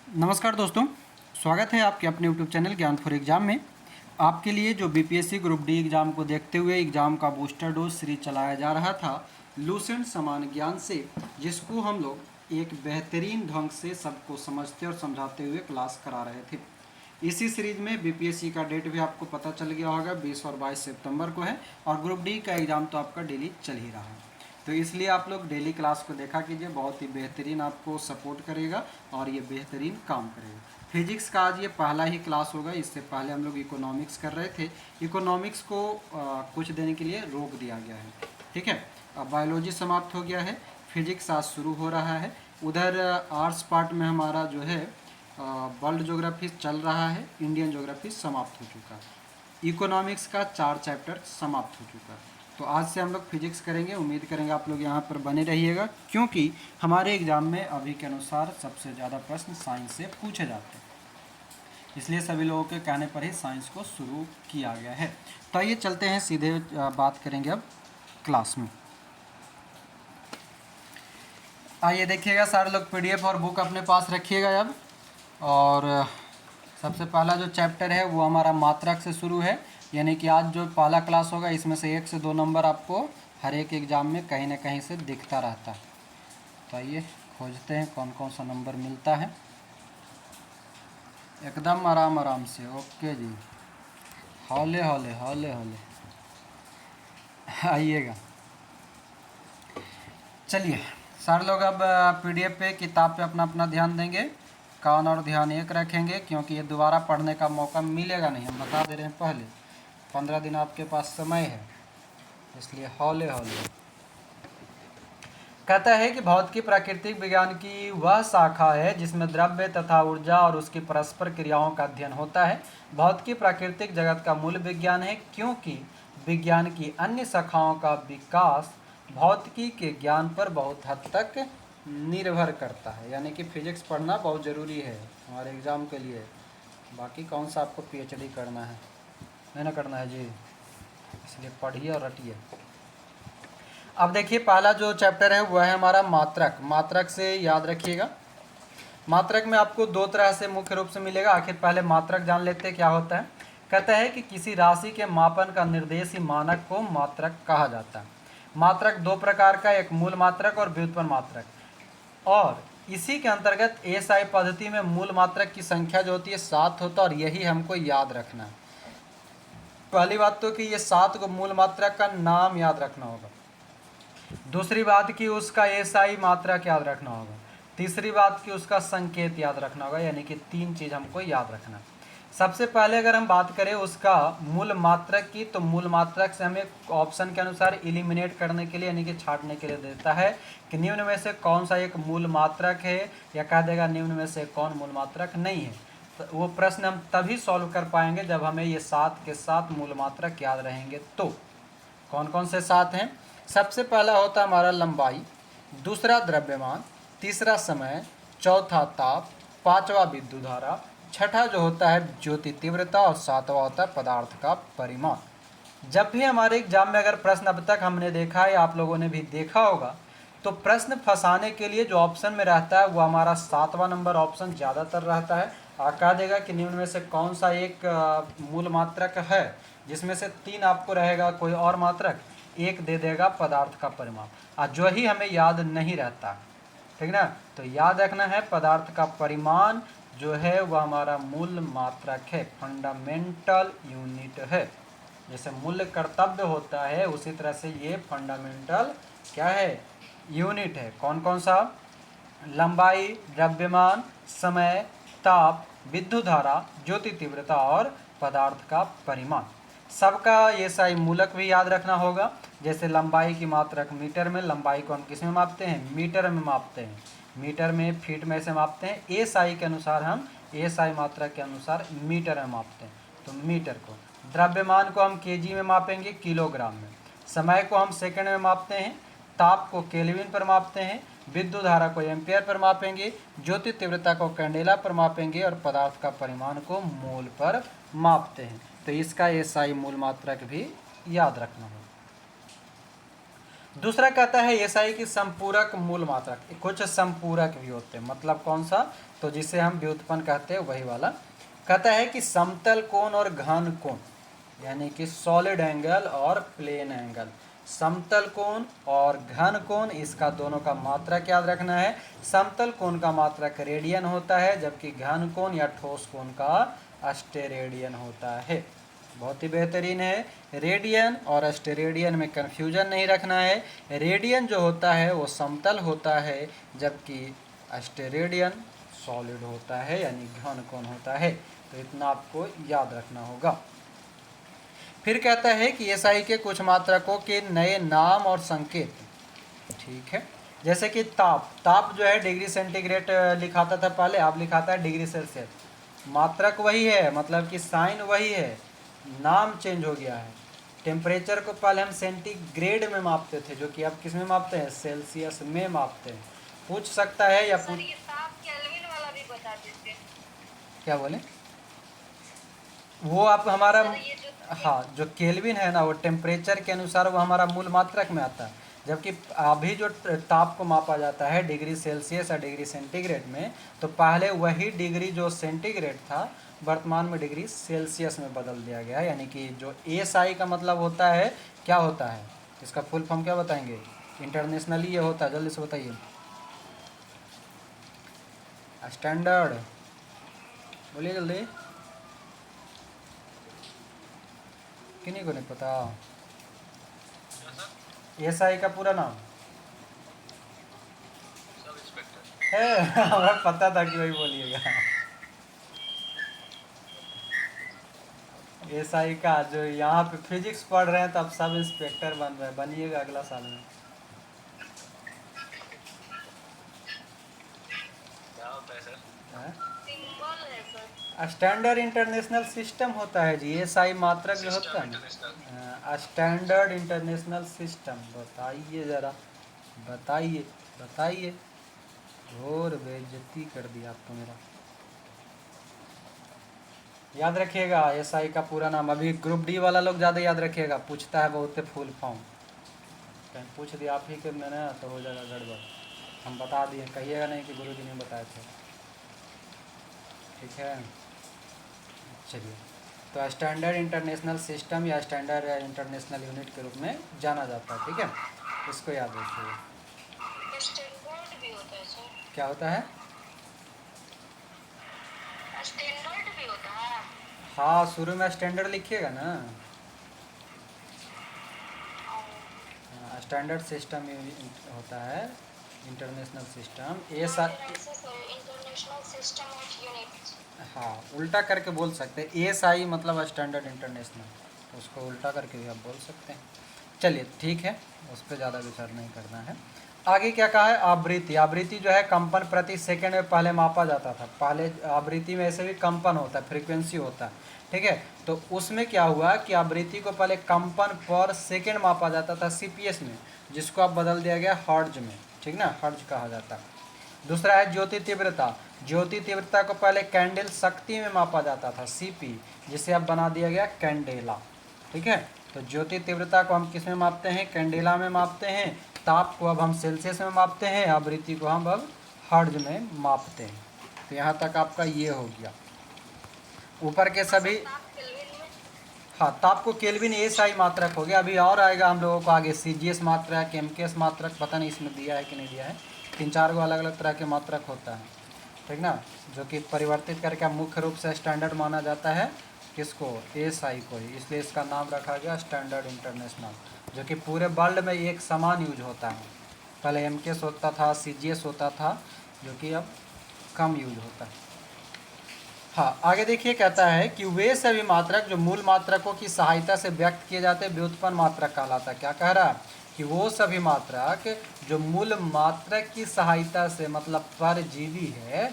नमस्कार दोस्तों, स्वागत है आपके अपने यूट्यूब चैनल ज्ञान फॉर एग्ज़ाम में। आपके लिए जो बीपीएससी ग्रुप डी एग्ज़ाम को देखते हुए एग्ज़ाम का बूस्टर डोज सीरीज चलाया जा रहा था लूसेंट समान ज्ञान से, जिसको हम लोग एक बेहतरीन ढंग से सबको समझते और समझाते हुए क्लास करा रहे थे। इसी सीरीज में बीपीएससी का डेट भी आपको पता चल गया होगा, 20 और 22 सितंबर को है और ग्रुप डी का एग्ज़ाम तो आपका डेली चल ही रहा है। तो इसलिए आप लोग डेली क्लास को देखा कीजिए, बहुत ही बेहतरीन आपको सपोर्ट करेगा और ये बेहतरीन काम करेगा। फिजिक्स का आज ये पहला ही क्लास होगा। इससे पहले हम लोग इकोनॉमिक्स कर रहे थे। इकोनॉमिक्स को कुछ देने के लिए रोक दिया गया है, ठीक है। अब बायोलॉजी समाप्त हो गया है, फिजिक्स आज शुरू हो रहा है। उधर आर्ट्स पार्ट में हमारा जो है वर्ल्ड ज्योग्राफी चल रहा है, इंडियन ज्योग्राफी समाप्त हो चुका है। इकोनॉमिक्स का 4 चैप्टर समाप्त हो चुका है। तो आज से हम लोग फिजिक्स करेंगे। उम्मीद करेंगे आप लोग यहाँ पर बने रहिएगा, क्योंकि हमारे एग्ज़ाम में अभी के अनुसार सबसे ज़्यादा प्रश्न साइंस से पूछे जाते हैं। इसलिए सभी लोगों के कहने पर ही साइंस को शुरू किया गया है। तो आइए चलते हैं, सीधे बात करेंगे अब क्लास में। आइए देखिएगा, सारे लोग पीडीएफ और बुक अपने पास रखिएगा अब। और सबसे पहला जो चैप्टर है वो हमारा मात्रक से शुरू है, यानी कि आज जो पहला क्लास होगा इसमें से 1 से 2 नंबर आपको हर एक एग्ज़ाम में कहीं ना कहीं से दिखता रहता है। तो आइए खोजते हैं कौन कौन सा नंबर मिलता है, एकदम आराम आराम से। ओके जी, हौले हौले हौले हौले आइएगा। चलिए सारे लोग अब पीडीएफ पे, किताब पे अपना अपना ध्यान देंगे, कान और ध्यान एक रखेंगे, क्योंकि ये दोबारा पढ़ने का मौका मिलेगा नहीं, हम बता दे रहे हैं पहले। 15 दिन आपके पास समय है, इसलिए हौले हौले। कहता है कि भौतिकी प्राकृतिक विज्ञान की वह शाखा है जिसमें द्रव्य तथा ऊर्जा और उसकी परस्पर क्रियाओं का अध्ययन होता है। भौतिकी प्राकृतिक जगत का मूल विज्ञान है, क्योंकि विज्ञान की अन्य शाखाओं का विकास भौतिकी के ज्ञान पर बहुत हद तक निर्भर करता है। यानी कि फिजिक्स पढ़ना बहुत ज़रूरी है हमारे एग्ज़ाम के लिए। बाकी कौन सा आपको पीएचडी करना है, नहीं ना करना है जी, इसलिए पढ़िए और रटिए। अब देखिए, पहला जो चैप्टर है वह है हमारा मात्रक। मात्रक से याद रखिएगा, मात्रक में आपको 2 तरह से मुख्य रूप से मिलेगा। आखिर पहले मात्रक जान लेते हैं क्या होता है। कहता है कि किसी राशि के मापन का निर्देशी मानक को मात्रक कहा जाता है। मात्रक 2 प्रकार का, एक मूल मात्रक और व्युत्पन्न मात्रक। और इसी के अंतर्गत एसआई पद्धति में मूल मात्रक की संख्या जो होती है 7 होता है, और यही हमको याद रखना है। पहली बात तो कि ये 7 को मूल मात्रक का नाम याद रखना होगा। दूसरी बात कि उसका एसआई मात्रक याद रखना होगा। तीसरी बात कि उसका संकेत याद रखना होगा। यानी कि 3 चीज़ हमको याद रखना। सबसे पहले अगर हम बात करें उसका मूल मात्रक की, तो मूल मात्रक से हमें ऑप्शन के अनुसार एलिमिनेट करने के लिए, यानी कि छांटने के लिए देता है कि निम्न में से कौन सा एक मूल मात्रक है, या कह देगा निम्न में से कौन मूल मात्रक नहीं है। तो वो प्रश्न हम तभी सॉल्व कर पाएंगे जब हमें ये 7 के 7 मूल मात्रक याद रहेंगे। तो कौन कौन से 7 हैं? सबसे पहला होता है हमारा लंबाई, दूसरा द्रव्यमान, तीसरा समय, चौथा ताप, पांचवा विद्युत धारा, छठा जो होता है ज्योति तीव्रता, और सातवां होता है पदार्थ का परिमाण। जब भी हमारे एग्जाम में अगर प्रश्न अब तक हमने देखा है, आप लोगों ने भी देखा होगा, तो प्रश्न फंसाने के लिए जो ऑप्शन में रहता है वो हमारा 7वां नंबर ऑप्शन ज़्यादातर रहता है। कह देगा कि निम्न में से कौन सा एक मूल मात्रक है, जिसमें से 3 आपको रहेगा कोई और मात्रक, एक दे देगा पदार्थ का परिमाण। और जो ही हमें याद नहीं रहता, ठीक ना, तो याद रखना है पदार्थ का परिमाण जो है वह हमारा मूल मात्रक है, फंडामेंटल यूनिट है। जैसे मूल्य कर्तव्य होता है, उसी तरह से ये फंडामेंटल क्या है, यूनिट है। कौन कौन सा? लंबाई, द्रव्यमान, समय, ताप, विद्युत धारा, ज्योति तीव्रता और पदार्थ का परिमाण। सबका ये सही मूलक भी याद रखना होगा। जैसे लंबाई की मात्रक मीटर में, लंबाई को हम किस में मापते हैं? मीटर में मापते हैं। मीटर में, फीट में से मापते हैं। एसआई के अनुसार हम, एसआई मात्रक के अनुसार मीटर में मापते हैं, तो मीटर को। द्रव्यमान को हम केजी में मापेंगे, किलोग्राम में। समय को हम सेकंड में मापते हैं। ताप को केल्विन पर मापते हैं। विद्युत धारा को एम्पियर पर मापेंगे। ज्योति तीव्रता को कैंडेला पर मापेंगे। और पदार्थ का परिमाण को मोल पर मापते हैं। तो इसका एसआई मूल मात्रक भी याद रखना होगा। दूसरा कहता है एसआई की संपूरक मूल मात्रक। कुछ संपूरक भी होते हैं, मतलब कौन सा, तो जिसे हम व्युत्पन्न कहते हैं वही वाला। कहता है कि समतल कोण और घन कोण, यानी कि सॉलिड एंगल और प्लेन एंगल, समतल कोण और घन कोण, इसका दोनों का मात्रक याद रखना है। समतल कोण का मात्रक रेडियन होता है, जबकि घन कोण या ठोस कोण का स्टेरेडियन होता है। बहुत ही बेहतरीन है। रेडियन और स्टेरेडियन में कन्फ्यूजन नहीं रखना है। रेडियन जो होता है वो समतल होता है, जबकि स्टेरेडियन सॉलिड होता है, यानी घन कोण होता है। तो इतना आपको याद रखना होगा। फिर कहता है कि एसआई के कुछ मात्रकों के नए नाम और संकेत। ठीक है, जैसे कि ताप, ताप जो है डिग्री सेंटीग्रेड लिखाता था पहले, अब लिखाता है डिग्री सेल्सियस। मात्रक वही है, मतलब कि साइन वही है, नाम चेंज हो गया है। टेम्परेचर को पहले हम सेंटीग्रेड में मापते थे, जो कि अब किस में मापते हैं, सेल्सियस में मापते हैं। पूछ सकता है या पूछ, ये ताप केल्विन वाला भी बता देते हैं। क्या बोले, वो आप हमारा, सर ये जो हाँ जो केल्विन है ना, वो टेम्परेचर के अनुसार वो हमारा मूल मात्रक में आता है। जबकि अभी जो ताप को मापा जाता है डिग्री सेल्सियस या डिग्री सेंटीग्रेड में, तो पहले वही डिग्री जो सेंटीग्रेड था वर्तमान में डिग्री सेल्सियस में बदल दिया गया है। यानी कि जो एसआई का मतलब होता है, क्या होता है, इसका फुल फॉर्म क्या बताएंगे, इंटरनेशनली ये होता है, जल्दी से बताइए। स्टैंडर्ड, बोलिए जल्दी, किन्हीं को नहीं पता एसआई का पूरा नाम है? हमें पता था कि वही बोलिएगा। एसआई का जो यहाँ पे फिजिक्स पढ़ रहे हैं तो अब सब इंस्पेक्टर बन रहे हैं, बनिएगा अगला साल में। क्या होता है सर? सिंबल है सर। स्टैंडर्ड इंटरनेशनल सिस्टम होता है जी, एसआई मात्रक जो होता है ना, स्टैंडर्ड इंटरनेशनल सिस्टम। बताइए ज़रा, बताइए बताइए, घोर बेइज्जती कर दिया आपको मेरा। याद रखिएगा एसआई का पूरा नाम। अभी ग्रुप डी वाला लोग ज़्यादा याद रखिएगा, पूछता है बहुत फुल फॉर्म, कहीं पूछ दिया आप ही के मैंने तो हो जाएगा गड़बड़। हम बता दिए, कहिएगा नहीं कि गुरुजी ने बताए थे। ठीक है, चलिए। तो स्टैंडर्ड इंटरनेशनल सिस्टम या स्टैंडर्ड इंटरनेशनल यूनिट के रूप में जाना जाता है। ठीक है, इसको याद रखिए। स्टैंडर्ड भी होता है सर? क्या होता है, स्टैंडर्ड भी होता है? हाँ शुरू में स्टैंडर्ड लिखिएगा ना, स्टैंडर्ड सिस्टम होता है, international system. International system of unit. हाँ उल्टा करके बोल सकते हैं, एएसआई मतलब स्टैंडर्ड इंटरनेशनल, तो उसको उल्टा करके भी आप बोल सकते हैं। चलिए ठीक है, उस पर ज़्यादा विचार नहीं करना है। आगे क्या कहा है, आवृत्ति। आवृत्ति जो है कंपन प्रति सेकंड में पहले मापा जाता था। पहले आवृत्ति में ऐसे भी कंपन होता है, फ्रीक्वेंसी होता है। ठीक है, तो उसमें क्या हुआ कि आवृत्ति को पहले कंपन पर सेकंड मापा जाता था सीपीएस में, जिसको अब बदल दिया गया हर्ट्ज में। ठीक ना, हर्ट्ज कहा जाता है। दूसरा है ज्योति तीव्रता। ज्योति तीव्रता को पहले कैंडल शक्ति में मापा जाता था सीपी, जिसे अब बना दिया गया कैंडेला। ठीक है, तो ज्योति तीव्रता को हम किस में मापते हैं, कैंडेला में मापते हैं। ताप को अब हम सेल्सियस में मापते हैं, आवृत्ति को हम अब हर्ट्ज में मापते हैं। तो यहाँ तक आपका ये हो गया। ऊपर के सभी, हाँ ताप को केल्विन एसआई मात्रक हो गया। अभी और आएगा हम लोगों को आगे, सीजीएस मात्रक, एमकेएस मात्रक, पता नहीं इसमें दिया है कि नहीं दिया है। 3-4 गो अलग अलग तरह के मात्रक होता है। ठीक ना, जो कि परिवर्तित करके मुख्य रूप से स्टैंडर्ड माना जाता है किसको, एसआई को ही, इसलिए इसका नाम रखा गया स्टैंडर्ड इंटरनेशनल, जो कि पूरे वर्ल्ड में एक समान यूज होता है। पहले एमकेएस होता था, सीजीएस होता था, जो कि अब कम यूज होता है। हाँ आगे देखिए, कहता है कि वे सभी मात्रक जो मूल मात्रकों की सहायता से व्यक्त किए जाते हैं व्युत्पन्न मात्रक कहलाता है। क्या कह रहा है कि वो सभी मात्रक जो मूल मात्रक की सहायता से, मतलब परजीवी है,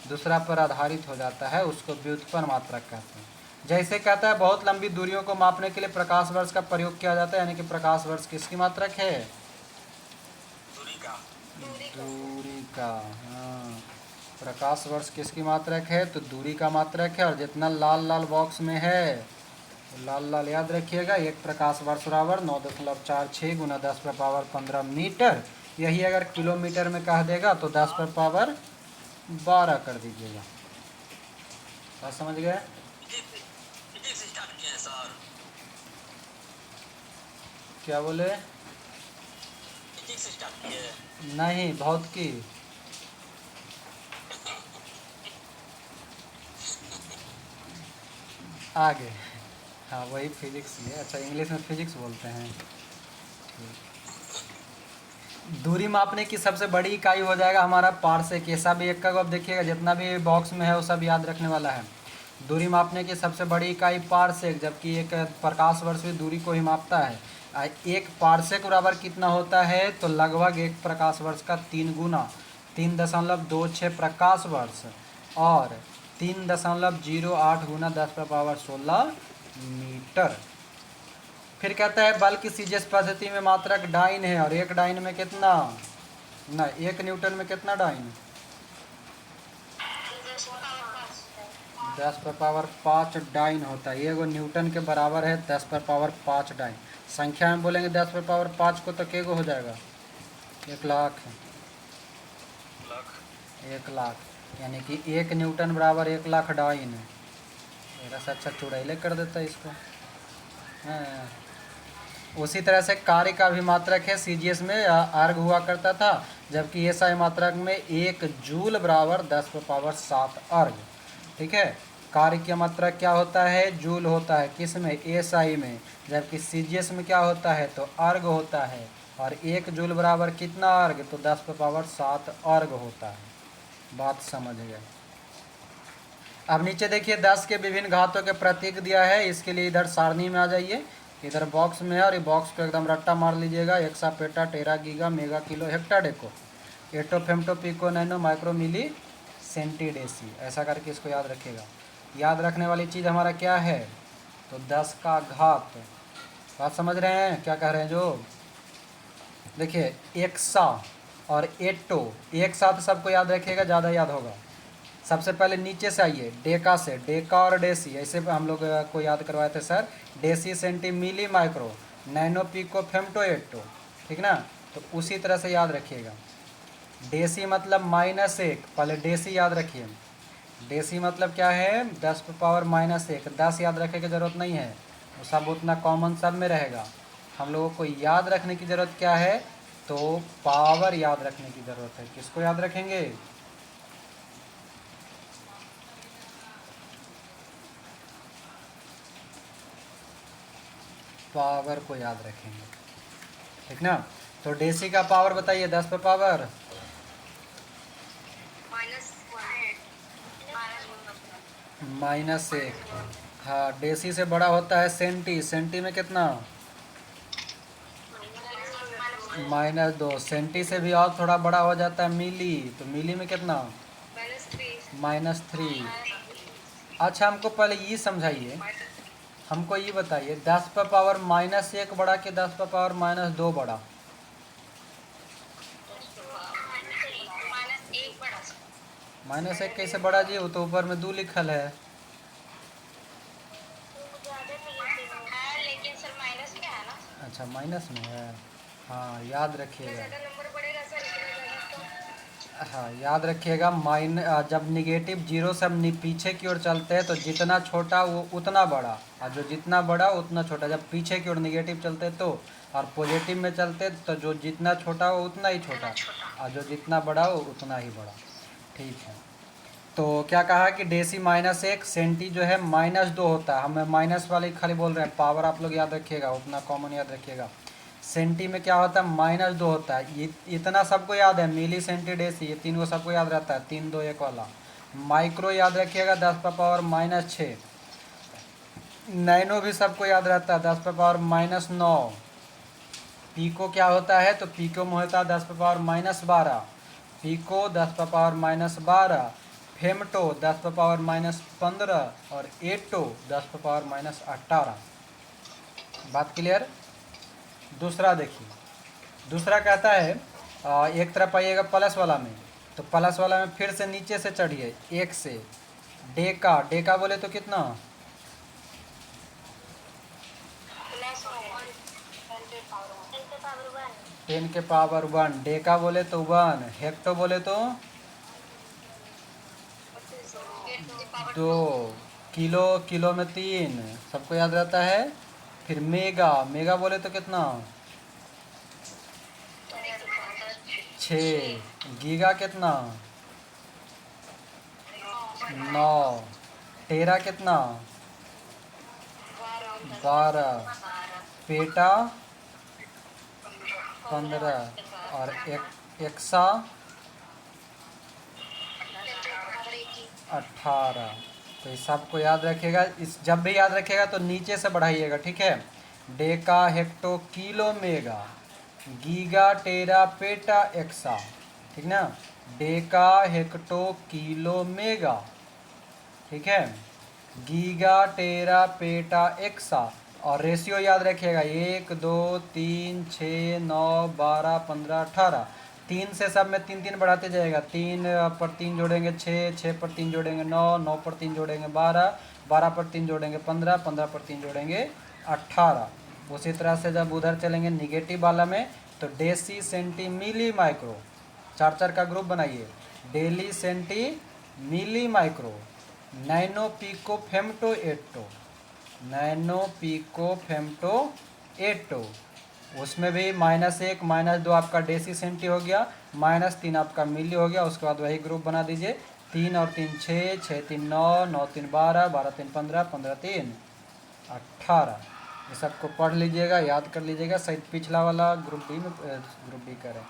दूसरा पर आधारित हो जाता है, उसको व्युत्पन्न मात्रक कहते हैं। जैसे कहता है बहुत लंबी दूरियों को मापने के लिए प्रकाश वर्ष का प्रयोग किया जाता है, यानी कि प्रकाश वर्ष किसकी मात्रक है, दूरी का। हाँ, प्रकाश वर्ष किसकी मात्रक है, तो दूरी का मात्रक है। और जितना लाल लाल बॉक्स में है लाल लाल याद रखिएगा। एक प्रकाश वर्ष बराबर 9.46 गुना 10 पर पावर 15 मीटर। यही अगर किलोमीटर में कह देगा तो 10 पर पावर 12 कर दीजिएगा। बात समझ गए? फिजिक्स स्टार्ट किए हैं सर। क्या बोले? फिजिक्स स्टार्ट किए। नहीं, भौतिकी। आगे, हाँ वही फिजिक्स ही है। अच्छा, इंग्लिश में फिजिक्स बोलते हैं। दूरी मापने की सबसे बड़ी इकाई हो जाएगा हमारा पारसेक। ये सब एक का अब देखिएगा, जितना भी बॉक्स में है वो सब याद रखने वाला है। दूरी मापने की सबसे बड़ी इकाई पारसेक, जबकि एक प्रकाश वर्ष भी दूरी को ही मापता है। एक पारसेक बराबर कितना होता है? तो लगभग एक प्रकाश वर्ष का 3 गुना, 3.26 प्रकाश वर्ष, और 3.08 गुना 10 पर पावर 16 मीटर। फिर कहता है बल की सीजीएस पद्धति में मात्रक डाइन है, और एक डाइन में कितना, ना 1 न्यूटन में कितना डाइन? 10 पर पावर 5 डाइन होता है। 1 न्यूटन के बराबर है 10 पर पावर 5 डाइन। संख्या में बोलेंगे 10 पर पावर 5 को तो केगो हो जाएगा? 1 लाख। 1 लाख, यानी कि 1 न्यूटन बराबर 1 लाख डाइन है। मेरा से अच्छा चुड़ैले कर देता है इसको। हाँ। उसी तरह से कार्य का भी मात्रक है सीजीएस में अर्ग हुआ करता था, जबकि एसआई मात्रक में 1 जूल बराबर 10 पर पावर 7 अर्ग। ठीक है, कार्य की मात्रक क्या होता है? जूल होता है। किस में? एसआई में। जबकि सीजीएस में क्या होता है? तो अर्ग होता है। और 1 जूल बराबर कितना अर्ग? तो 10 पर पावर 7 अर्ग होता है। बात समझ गए? अब नीचे देखिए 10 के विभिन्न घातों के प्रतीक दिया है। इसके लिए इधर सारणी में आ जाइए। इधर बॉक्स में है, और ये बॉक्स पे एकदम रट्टा मार लीजिएगा। Exa, peta, tera, giga, mega, kilo, hecto, deca, atto, femto, pico, nano, micro, milli, centi deci, ऐसा करके इसको याद रखिएगा। याद रखने वाली चीज़ हमारा क्या है? तो 10 का घात। बात समझ रहे हैं क्या कह रहे हैं? जो देखिए एक्सा और एटो एक साथ सबको याद रखिएगा, ज़्यादा याद होगा। सबसे पहले नीचे से आइए, डेका से, डेका और डेसी, ऐसे हम लोग को याद करवाए थे सर। डेसी, सेंटी, मिली, माइक्रो, नैनो, पिको, फेम्टो, एटो, ठीक ना? तो उसी तरह से याद रखिएगा। डेसी मतलब -1, पहले डेसी याद रखिए। डेसी मतलब क्या है? 10 पर पावर -1। 10 याद रखने की ज़रूरत नहीं है, वो सब उतना कॉमन सब में रहेगा। हम लोगों को याद रखने की ज़रूरत क्या है? तो पावर याद रखने की ज़रूरत है। किसको याद रखेंगे? पावर को याद रखेंगे, ठीक ना? तो डेसी का पावर बताइए, 10 पर पावर -1। हाँ, डेसी से बड़ा होता है सेंटी। सेंटी में कितना? -2। सेंटी से भी और थोड़ा बड़ा हो जाता है मिली। तो मिली में कितना? -3। अच्छा, हमको पहले ये समझाइए, हमको ये बताइए 10 पर पावर -1 बड़ा कि 10 पर पावर -2 बड़ा? -1 कैसे बड़ा जी? वो तो ऊपर में 2 लिखल है। लेकिन सर माइनस में है ना। अच्छा, माइनस में है। हाँ, याद रखिएगा। नंबर बढ़ेगा सर हाँ, याद रखिएगा। जब निगेटिव जीरो से हम पीछे की ओर चलते हैं तो जितना छोटा वो उतना बड़ा, और जो जितना बड़ा उतना छोटा। जब पीछे की ओर निगेटिव चलते तो, और पॉजिटिव में चलते तो जो जितना छोटा हो उतना ही छोटा, और जो जितना बड़ा हो उतना ही बड़ा। ठीक है, तो क्या कहा कि डेसी -1, सेंटी जो है -2 होता है। हमें माइनस वाले खाली बोल रहे हैं, पावर आप लोग याद रखिएगा, उतना कॉमन याद रखिएगा। सेंटी में क्या होता है? -2 होता है। ये इतना सबको याद है। मिली, सेंटी, डेसी, ये 3 को सबको याद रहता है, 3, 2, 1 वाला। माइक्रो याद रखिएगा, 10 पर पावर -6। नैनो भी सबको याद रहता है, 10 पर पावर -9। पीको क्या होता है? तो पीको में होता है 10 पर पावर -12। पीको 10 पर पावर -12। फेमटो 10 पर पावर -15। और एटो 10 पर पावर -18। बात क्लियर? दूसरा देखिए, दूसरा कहता है एक तरफ आइएगा प्लस वाला में, तो प्लस वाला में फिर से नीचे से चढ़िए 1 से। डेका, डेका बोले तो कितना? 10 के पावर 1, डेका बोले तो 1, हेक्टो बोले तो 2, किलो, किलो में 3, सबको याद रहता है। फिर मेगा, मेगा बोले तो कितना 6, गीगा कितना 9, टेरा कितना 12, पेटा 15 और एक्सा 18। तो इस सबको याद रखिएगा। इस जब भी याद रखिएगा तो नीचे से बढ़ाइएगा, ठीक है। Deca, hecto, kilo, mega, giga, tera, peta, exa, ठीक ना। डेका, हेक्टो, किलो, मेगा, ठीक है, गीगा, टेरा, पेटा, एक्सा। और रेशियो याद रखिएगा 1 2 3 6 9 12 15 18। 3 से सब में 3 3 बढ़ाते जाएगा। 3 पर 3 जोड़ेंगे 6, 6 पर 3 जोड़ेंगे 9, 9 पर 3 जोड़ेंगे 12, 12 पर 3 जोड़ेंगे 15, 15 पर 3 जोड़ेंगे 18। उसी तरह से जब उधर चलेंगे निगेटिव वाला में तो डेसी, सेंटी, मिली, माइक्रो, 4 4 का ग्रुप बनाइए। डेली, सेंटी, मिली, माइक्रो, नैनो, पिको, फेमटो, एटो, नैनो, पिको, फेमटो, एटो। उसमें भी -1 -2 आपका डेसी सेंटी हो गया, -3 आपका मिली हो गया। उसके बाद वही ग्रुप बना दीजिए। 3 और 3 6, 6 3 9, 9 3 12, 12 3 15, 15 3 18। ये सबको पढ़ लीजिएगा, याद कर लीजिएगा। शायद पिछला वाला ग्रुप बी करें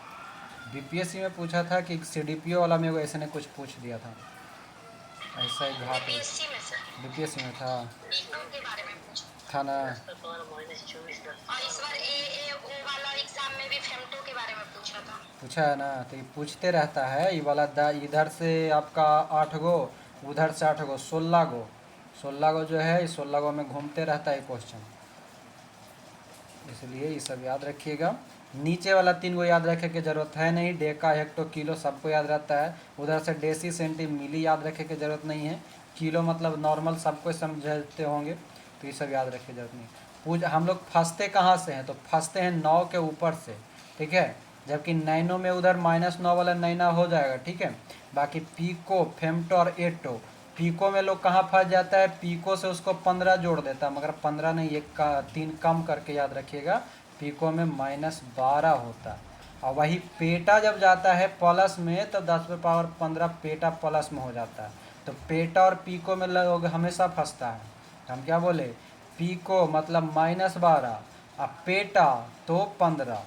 बीपीएससी में पूछा था कि सीडीपीओ वाला में वो ऐसे ने कुछ पूछ दिया था, ऐसा ही घाट बीपीएससी में था ना। पूछा है ना, तो ये पूछते रहता है। ये वाला इधर से आपका 8 गो, उधर से 8 गो, 16 गो, 16 गो जो है इस 16 गो में घूमते रहता है क्वेश्चन, इसलिए ये सब याद रखिएगा। नीचे वाला 3 गो याद रखे की जरूरत है नहीं। डेका, हेक्टो, किलो सबको याद रहता है। उधर से डेसी, सेंटी, मिली याद रखे की जरूरत नहीं है। किलो मतलब नॉर्मल सबको समझते होंगे, तो ये सब याद रखे की जरूरत नहीं। हम लोग फंसते कहाँ से हैं, तो फंसते हैं 9 के ऊपर से, ठीक है। जबकि नैनो में उधर -9 वाला नैना हो जाएगा, ठीक है। बाकी पिको, फेमटो और एटो, पिको में लोग कहाँ फंस जाता है, पिको से उसको 15 जोड़ देता है, मगर 15 नहीं, एक का 3 कम करके याद रखिएगा। पिको में -12 होता है। और वही पेटा जब जाता है प्लस में तो 10⁻15 पेटा प्लस में हो जाता है। तो पेटा और पिको में लोग हमेशा फंसता है। हम क्या बोले, पिको मतलब -12 और पेटा तो 15,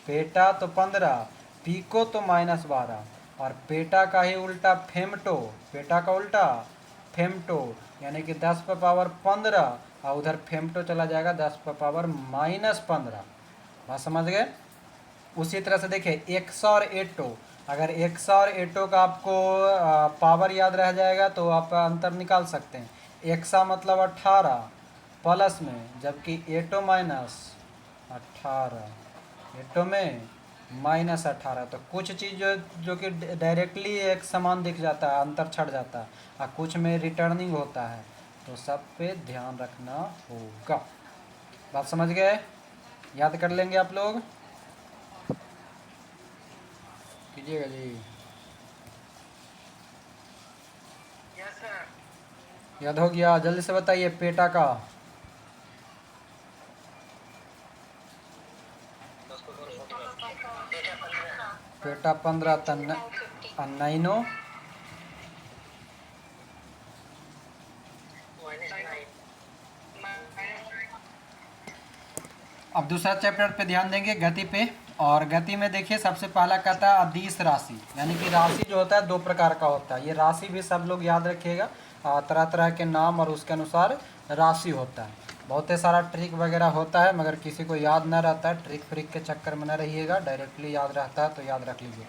पेटा तो 15, पिको तो -12, और पेटा का ही उल्टा फेमटो, पेटा का उल्टा फेमटो, यानी कि 10⁻15, और उधर फेमटो चला जाएगा 10⁻−15। बात समझ गए। उसी तरह से देखिए एक्सा और एटो, अगर एक्सा और एटो का आपको पावर याद रह जाएगा तो आप अंतर निकाल सकते हैं। एक्सा मतलब 18 प्लस में, जबकि एटो -18, एटो में -18। तो कुछ चीज़ जो कि डायरेक्टली एक समान दिख जाता है, अंतर छट जाता है, और कुछ में रिटर्निंग होता है, तो सब पे ध्यान रखना होगा। बात समझ गए, याद कर लेंगे आप लोग, कीजिएगा जी। याद हो गया, जल्दी से बताइए पेटा का। पेटा 15, नैनो अब दूसरा चैप्टर पे ध्यान देंगे, गति पे। और गति में देखिए सबसे पहला कहता है अदिश राशि, यानी कि राशि जो होता है 2 प्रकार का होता है। ये राशि भी सब लोग याद रखिएगा, तरह तरह के नाम और उसके अनुसार राशि होता है। बहुत ही सारा ट्रिक वगैरह होता है, मगर किसी को याद न रहता है, ट्रिक फ्रिक के चक्कर में न रहिएगा, डायरेक्टली याद रहता है तो याद रख लीजिए,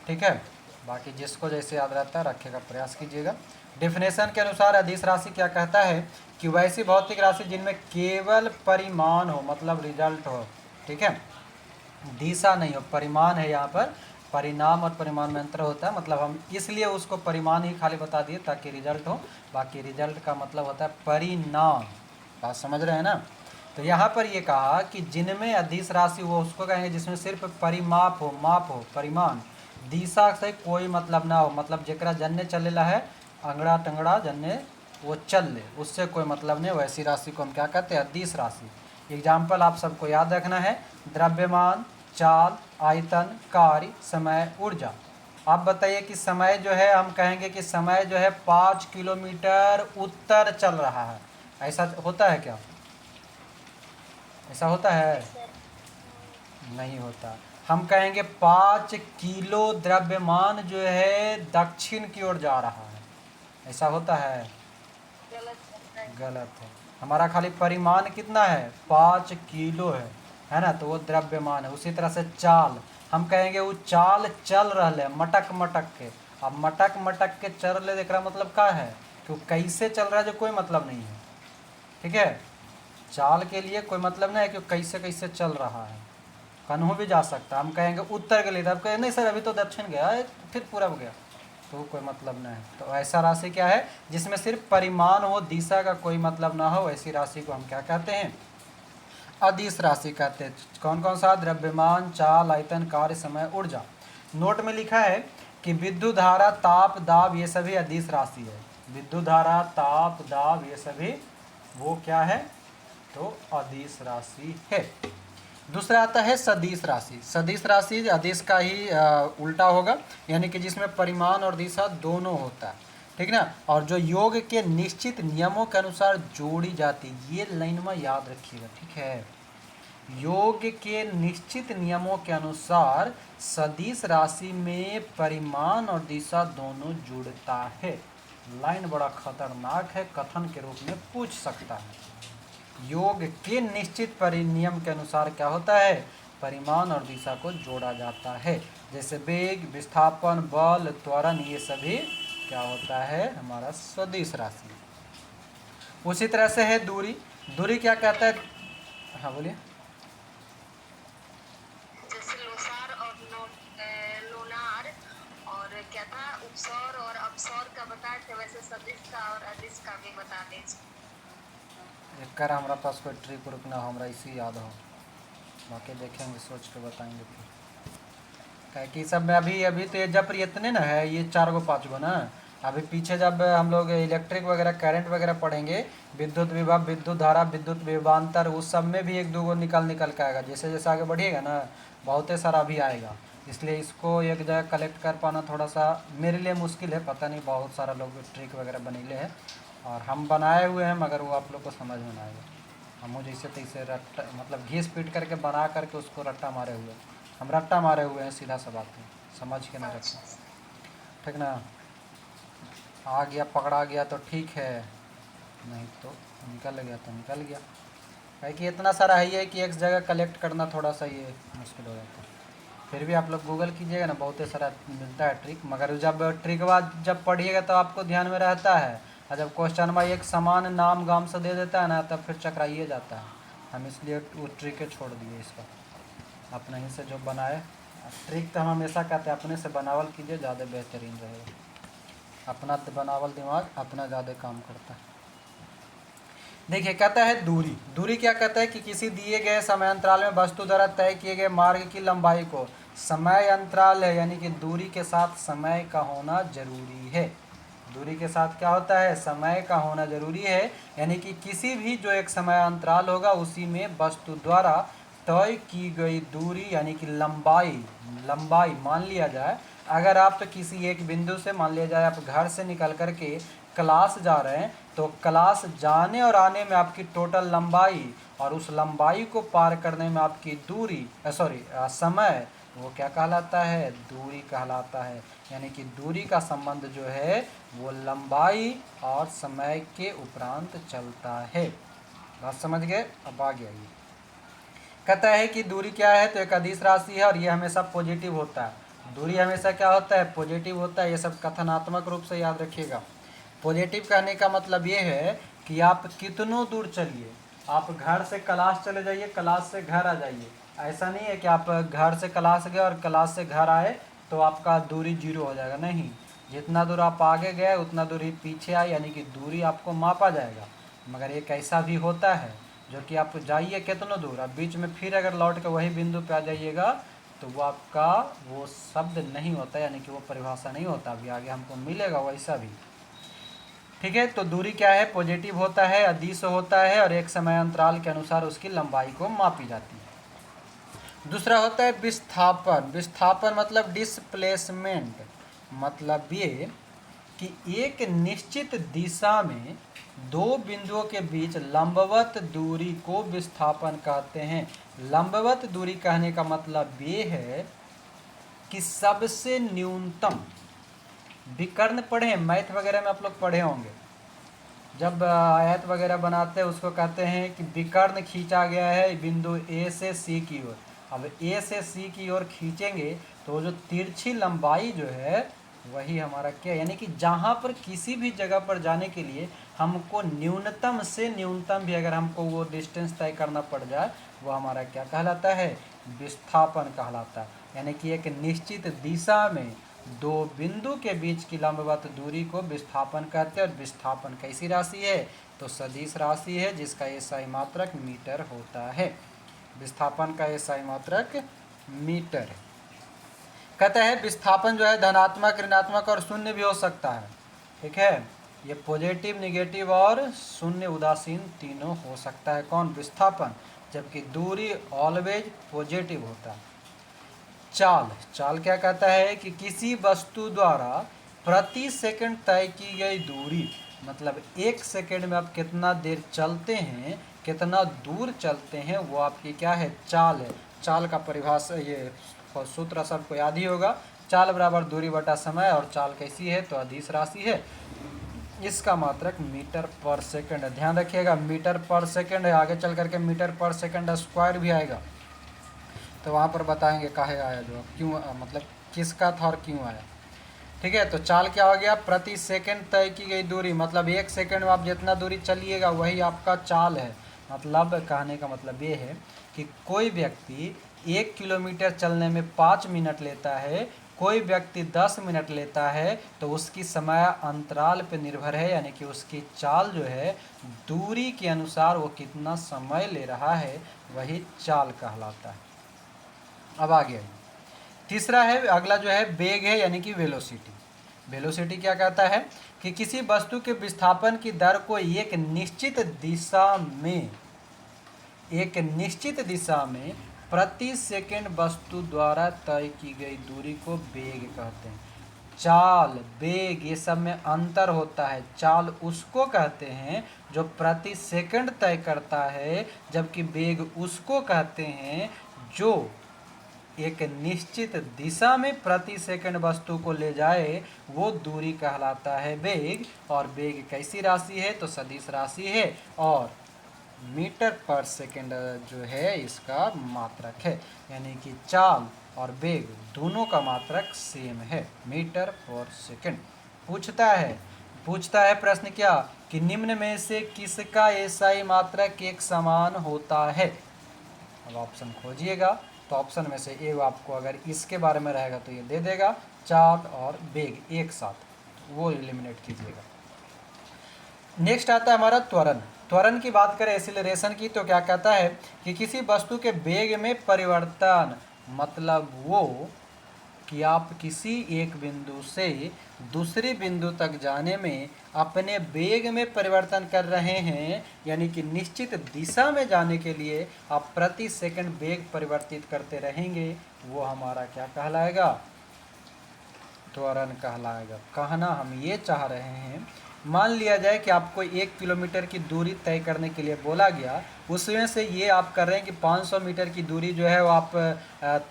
ठीक है। बाकी जिसको जैसे याद रहता है रखेगा, प्रयास कीजिएगा। डेफिनेशन के अनुसार अदिश राशि क्या कहता है कि वैसी भौतिक राशि जिनमें केवल परिमाण हो, मतलब रिजल्ट हो, ठीक है, दिशा नहीं हो, परिमाण है यहाँ पर। परिणाम और परिमाण में अंतर होता है, मतलब हम इसलिए उसको परिमाण ही खाली बता दिए ताकि रिजल्ट हो। बाकी रिजल्ट का मतलब होता है परिणाम। बात समझ रहे हैं ना। तो यहाँ पर ये कहा कि जिनमें अदिश राशि वो उसको कहेंगे जिसमें सिर्फ परिमाप हो, माप हो, परिमाण, दिशा से कोई मतलब ना हो, मतलब जेकरा जन्ने चलेला है अंगड़ा टंगड़ा जन्ने वो चल ले, उससे कोई मतलब नहीं, वैसी राशि को हम क्या कहते हैं, अदिश राशि। एग्जाम्पल आप सबको याद रखना है, द्रव्यमान, चाल, आयतन, कार्य, समय, ऊर्जा। आप बताइए कि समय जो है, हम कहेंगे कि समय जो है 5 किलोमीटर उत्तर चल रहा है, ऐसा होता है क्या? ऐसा होता है? नहीं होता। हम कहेंगे 5 किलो द्रव्यमान जो है दक्षिण की ओर जा रहा है, ऐसा होता है? गलत है। हमारा खाली परिमाण कितना है, 5 किलो है ना, तो वो द्रव्यमान है। उसी तरह से चाल, हम कहेंगे वो चाल चल रहा है मटक मटक के। अब मटक मटक के चल रहे देख रहा मतलब क्या है कि वो कैसे चल रहा है, जो कोई मतलब नहीं है। ठीक है, चाल के लिए कोई मतलब नहीं है कि कैसे कैसे चल रहा है, कन्हू भी जा सकता है। हम कहेंगे उत्तर के लिए, तब कहें नहीं सर अभी तो दक्षिण गया, फिर पूरब गया, तो कोई मतलब नहीं है। तो ऐसा राशि क्या है जिसमें सिर्फ परिमाण हो, दिशा का कोई मतलब ना हो, ऐसी राशि को हम क्या कहते हैं, अदिश राशि कहते हैं। कौन कौन सा, द्रव्यमान, चाल, आयतन, कार्य, समय, ऊर्जा। नोट में लिखा है कि विद्युत धारा, ताप, दाब ये सभी अदिश राशि है। विद्युत धारा, ताप, दाब ये सभी वो क्या है, तो अदिश राशि है। दूसरा आता है सदिश राशि। सदिश राशि अदिश का ही उल्टा होगा, यानी कि जिसमें परिमाण और दिशा दोनों होता है, ठीक ना, और जो योग के निश्चित नियमों के अनुसार जोड़ी जाती, ये लाइन में याद रखिएगा, ठीक है। योग के निश्चित नियमों के अनुसार सदिश राशि में परिमाण और दिशा दोनों जुड़ता है। लाइन बड़ा खतरनाक है, कथन के रूप में पूछ सकता है। योग के निश्चित परिनियम के अनुसार क्या होता है, परिमाण और दिशा को जोड़ा जाता है। जैसे वेग, विस्थापन, बल, त्वरण, ये सभी क्या होता है, हमारा सदिश राशि। उसी तरह से है दूरी। दूरी क्या कहता है, हाँ बोलिए। जैसे लोसार और लोनार और क्या था, उपसौर और अपसौर का बताए थे, वैसे सदिश का और अदिश का भी बता दीजिए। एक हमारा पास कोई ट्रिक उर्क ना हो, हमारा इसी याद हो, बाकी देखेंगे सोच के बताएंगे फिर। क्या कि सब में अभी अभी तो ये जब इतने ना है, ये 4 गो 5 गो ना, अभी पीछे जब हम लोग इलेक्ट्रिक वगैरह करंट वगैरह पढ़ेंगे, विद्युत विभव, विद्युत धारा, विद्युत विभवांतर, उस सब में भी 1 2 गो निकल के आएगा। जैसे जैसे आगे बढ़िएगा ना, बहुत सारा अभी आएगा, इसलिए इसको एक जगह कलेक्ट कर पाना थोड़ा सा मेरे लिए मुश्किल है। पता नहीं बहुत सारा लोग ट्रिक वगैरह बनेले हैं और हम बनाए हुए हैं, मगर वो आप लोग को समझ में ना आएगा। हम जैसे तैसे रट्टा मतलब घीस पीट करके बना करके उसको रट्टा मारे हुए, हम रट्टा मारे हुए हैं, सीधा सा बात है, समझ के ना रखना, ठीक ना। आ गया पकड़ा गया तो ठीक है, नहीं तो निकल गया तो निकल गया। है कि इतना सारा है कि एक जगह कलेक्ट करना थोड़ा सा ये मुश्किल हो जाता है। फिर भी आप लोग गूगल कीजिएगा ना, बहुत सारा मिलता है ट्रिक, मगर जब ट्रिक बाद जब पढ़िएगा तो आपको ध्यान में रहता है, और जब क्वेश्चन में एक समान नाम गाम से दे देता है ना, तब फिर चकराइए जाता है। हम इसलिए वो ट्रिक छोड़ दिए इसका, अपने ही से जो बनाए। ट्रिक तो हम हमेशा कहते हैं अपने से बनावल कीजिए, ज़्यादा बेहतरीन रहेगा। अपना बनावल दिमाग अपना ज़्यादा काम करता है। देखिए कहता है दूरी। दूरी क्या कहता है कि किसी दिए गए समय अंतराल में वस्तु द्वारा तय किए गए मार्ग की लंबाई को, समय अंतराल है यानी कि दूरी के साथ समय का होना जरूरी है। दूरी के साथ क्या होता है, समय का होना जरूरी है, यानी कि किसी भी जो एक समय अंतराल होगा उसी में वस्तु द्वारा तय की गई दूरी यानी कि लंबाई मान लिया जाए। अगर आप तो किसी एक बिंदु से, मान लिया जाए आप घर से निकल करके क्लास जा रहे हैं, तो क्लास जाने और आने में आपकी टोटल लंबाई और उस लंबाई को पार करने में आपकी दूरी समय, वो क्या कहलाता है, दूरी कहलाता है। यानी कि दूरी का संबंध जो है वो लंबाई और समय के उपरांत चलता है। बात समझ गए? अब आ गया ये कहता है कि दूरी क्या है, तो एक अदिश राशि है और ये हमेशा पॉजिटिव होता है। दूरी हमेशा क्या होता है, पॉजिटिव होता है। ये सब कथनात्मक रूप से याद रखिएगा। पॉजिटिव कहने का मतलब ये है कि आप कितनों दूर चलिए, आप घर से क्लास चले जाइए, क्लास से घर आ जाइए, ऐसा नहीं है कि आप घर से क्लास गए और क्लास से घर आए तो आपका दूरी 0 हो जाएगा। नहीं, जितना दूर आप आगे गए उतना दूर ही पीछे आए, यानी कि दूरी आपको मापा जाएगा। मगर एक ऐसा भी होता है जो कि आप जाइए कितना दूर, अब बीच में फिर अगर लौट के वही बिंदु पे आ जाइएगा तो वो आपका वो शब्द नहीं होता, यानी कि वो परिभाषा नहीं होता। अभी आगे हमको मिलेगा वैसा भी। ठीक है, तो दूरी क्या है, पॉजिटिव होता है, अदिश होता है और एक समय अंतराल के अनुसार उसकी लंबाई को मापी जाती है। दूसरा होता है विस्थापन। विस्थापन मतलब डिस्प्लेसमेंट, मतलब ये कि एक निश्चित दिशा में दो बिंदुओं के बीच लंबवत दूरी को विस्थापन कहते हैं। लंबवत दूरी कहने का मतलब ये है कि सबसे न्यूनतम, विकर्ण पढ़े हैं मैथ वगैरह में, आप लोग पढ़े होंगे, जब आयत वगैरह बनाते हैं उसको कहते हैं कि विकर्ण खींचा गया है बिंदु ए से सी की ओर। अब ए से सी की ओर खींचेंगे तो जो तिरछी लंबाई जो है वही हमारा क्या, यानी कि जहाँ पर किसी भी जगह पर जाने के लिए हमको न्यूनतम से न्यूनतम भी अगर हमको वो डिस्टेंस तय करना पड़ जाए वो हमारा क्या कहलाता है, विस्थापन कहलाता है। यानी कि एक निश्चित दिशा में दो बिंदु के बीच की लंबवत दूरी को विस्थापन कहते हैं। और विस्थापन कैसी राशि है, तो सदिश राशि है जिसका एसआई मात्रक मीटर होता है। विस्थापन का एसआई मात्रक मीटर है। कहता है विस्थापन जो है धनात्मक, ऋणात्मक और शून्य भी हो सकता है। ठीक है, ये पॉजिटिव, निगेटिव और शून्य, उदासीन तीनों हो सकता है कौन, विस्थापन। जबकि दूरी ऑलवेज पॉजिटिव होता है। चाल, चाल क्या कहता है कि किसी वस्तु द्वारा प्रति सेकंड तय की गई दूरी, मतलब एक सेकंड में आप कितना देर चलते हैं, कितना दूर चलते हैं, वो आपकी क्या है, चाल है। चाल का परिभाषा, ये सूत्र सबको याद ही होगा, चाल बराबर दूरी बटा समय। और चाल कैसी है, तो अदिश राशि है, इसका मात्रक मीटर पर सेकंड है। ध्यान रखिएगा मीटर पर सेकंड है, आगे चल करके मीटर पर सेकंड स्क्वायर भी आएगा, तो वहाँ पर बताएंगे काहे आया, जो क्यों, मतलब किसका था और क्यों आया। ठीक है, तो चाल क्या हो गया, प्रति सेकंड तय की गई दूरी, मतलब एक सेकंड में आप जितना दूरी चलिएगा वही आपका चाल है। मतलब कहने का मतलब ये है कि कोई व्यक्ति 1 किलोमीटर चलने में 5 मिनट लेता है, कोई व्यक्ति 10 मिनट लेता है, तो उसकी समय अंतराल पर निर्भर है, यानी कि उसकी चाल जो है दूरी के अनुसार वो कितना समय ले रहा है वही चाल कहलाता है। अब आगे आइए, तीसरा है, अगला जो है वेग है, यानी कि वेलोसिटी। वेलोसिटी क्या कहता है कि किसी वस्तु के विस्थापन की दर को एक निश्चित दिशा में प्रति सेकंड वस्तु द्वारा तय की गई दूरी को वेग कहते हैं। चाल, वेग, ये सब में अंतर होता है। चाल उसको कहते हैं जो प्रति सेकंड तय करता है, जबकि वेग उसको कहते हैं जो एक निश्चित दिशा में प्रति सेकंड वस्तु को ले जाए, वो दूरी कहलाता है वेग। और वेग कैसी राशि है, तो सदिश राशि है, और मीटर पर सेकंड जो है इसका मात्रक है। यानी कि चाल और वेग दोनों का मात्रक सेम है, मीटर पर सेकंड। पूछता है प्रश्न क्या, कि निम्न में से किसका एसआई मात्रक एक समान होता है। अब ऑप्शन खोजिएगा, तो ऑप्शन में से ए आपको अगर इसके बारे में रहेगा तो ये दे देगा, चाल और वेग एक साथ, तो वो एलिमिनेट कीजिएगा। नेक्स्ट आता है हमारा त्वरण। त्वरण की बात करें एक्सीलरेशन की, तो क्या कहता है कि किसी वस्तु के वेग में परिवर्तन, मतलब वो कि आप किसी एक बिंदु से दूसरे बिंदु तक जाने में अपने वेग में परिवर्तन कर रहे हैं, यानी कि निश्चित दिशा में जाने के लिए आप प्रति सेकंड वेग परिवर्तित करते रहेंगे, वो हमारा क्या कहलाएगा, त्वरण कहलाएगा। कहना हम ये चाह रहे हैं, मान लिया जाए कि आपको 1 किलोमीटर की दूरी तय करने के लिए बोला गया, उसमें से ये आप कर रहे हैं कि 500 मीटर की दूरी जो है वो आप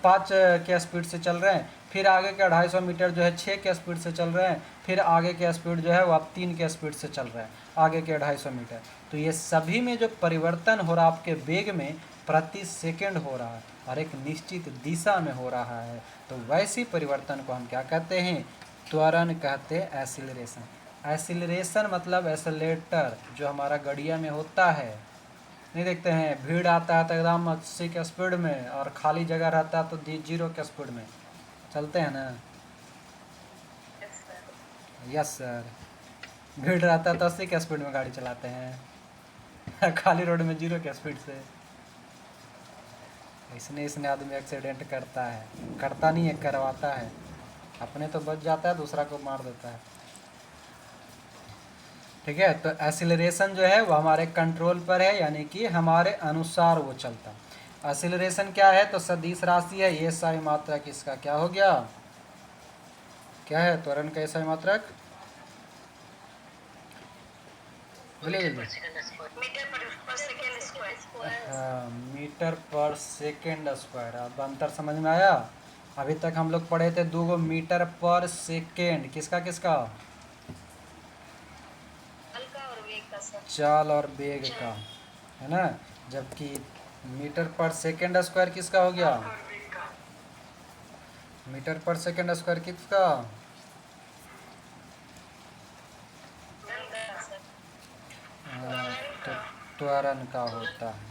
5 के स्पीड से चल रहे हैं, फिर आगे के 250 मीटर जो है 6 के स्पीड से चल रहे हैं, फिर आगे के स्पीड जो है वो आप 3 के स्पीड से चल रहे हैं, आगे के 250 मीटर। तो ये सभी में जो परिवर्तन हो रहा है आपके वेग में प्रति सेकंड हो रहा है और एक निश्चित दिशा में हो रहा है, तो वैसी परिवर्तन को हम क्या कहते हैं, त्वरण कहते हैं, एक्सीलरेशन। एक्सीलरेशन मतलब एक्सेलेरेटर जो हमारा गड़िया में होता है, नहीं देखते हैं भीड़ आता है तो एकदम 80 के स्पीड में, और खाली जगह रहता है तो 0 के स्पीड में चलते हैं ना। यस सर, भीड़ रहता है तो 80 के स्पीड में गाड़ी चलाते हैं। खाली रोड में 0 के स्पीड से। इसने आदमी एक्सीडेंट करता है, करता नहीं है, करवाता है। अपने तो बच जाता है, दूसरा को मार देता है। ठीक है, तो एक्सीलरेशन जो है वो हमारे कंट्रोल पर है, यानी कि हमारे अनुसार वो चलता। एक्सीलरेशन क्या है? तो सदिश राशि है। ये SI मात्रक इसका क्या हो गया? क्या है त्वरण का SI मात्रक? बोलिए जल्दी। हाँ, मीटर पर सेकेंड स्क्वायर। अब अंतर समझ में आया? अभी तक हम लोग पढ़े थे 2 मीटर पर सेकेंड, किसका किसका? चाल और वेग का, है ना। जबकि मीटर पर सेकेंड स्क्वायर किसका हो गया? मीटर पर सेकेंड स्क्वायर किसका? तो त्वरण का होता है।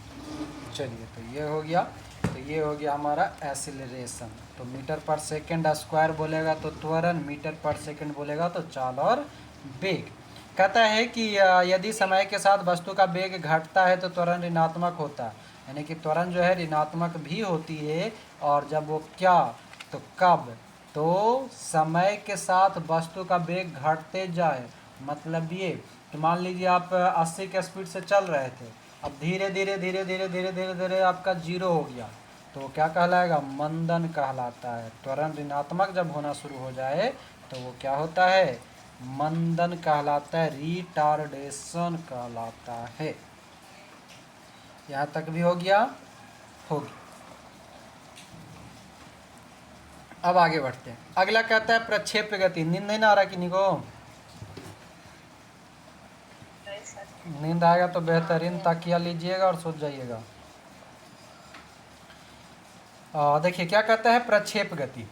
चलिए, तो ये हो गया। तो ये हो गया हमारा एक्सीलरेशन। तो मीटर पर सेकेंड स्क्वायर बोलेगा तो त्वरण, मीटर पर सेकेंड बोलेगा तो चाल और वेग। कहता है कि यदि समय के साथ वस्तु का वेग घटता है तो त्वरण ऋणात्मक होता है, यानी कि त्वरण जो है ऋणात्मक भी होती है। और जब वो क्या, तो कब? तो समय के साथ वस्तु का वेग घटते जाए। मतलब ये कि मान लीजिए आप 80 के स्पीड से चल रहे थे, अब धीरे धीरे धीरे धीरे धीरे धीरे धीरे आपका 0 हो गया, तो क्या कहलाएगा? मंदन कहलाता है। त्वरण ऋणात्मक जब होना शुरू हो जाए तो वो क्या होता है? मंदन कहलाता है, रिटार्डेशन कहलाता है। यहाँ तक भी हो गया? होगी। अब आगे बढ़ते हैं। अगला कहता है प्रक्षेप्य गति। नींद नहीं ना आ रहा कि निको? नींद आएगा तो बेहतरीन तकिया लीजिएगा और सो जाइएगा। देखिए क्या कहता है प्रक्षेप गति।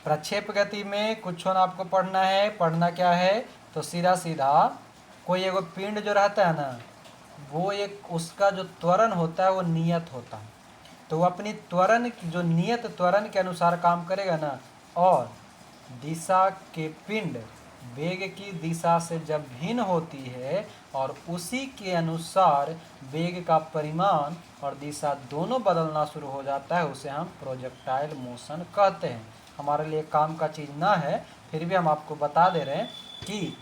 प्रक्षेप गति में कुछ ना आपको पढ़ना है। पढ़ना क्या है? तो सीधा सीधा कोई एगो पिंड जो रहता है ना, वो एक उसका जो त्वरण होता है वो नियत होता है। तो वो अपनी त्वरण की जो नियत त्वरण के अनुसार काम करेगा ना, और दिशा के पिंड वेग की दिशा से जब भिन्न होती है और उसी के अनुसार वेग का परिमाण और दिशा दोनों बदलना शुरू हो जाता है, उसे हम प्रोजेक्टाइल मोशन कहते हैं। हमारे लिए काम का चीज़ ना है, फिर भी हम आपको बता दे रहे हैं कि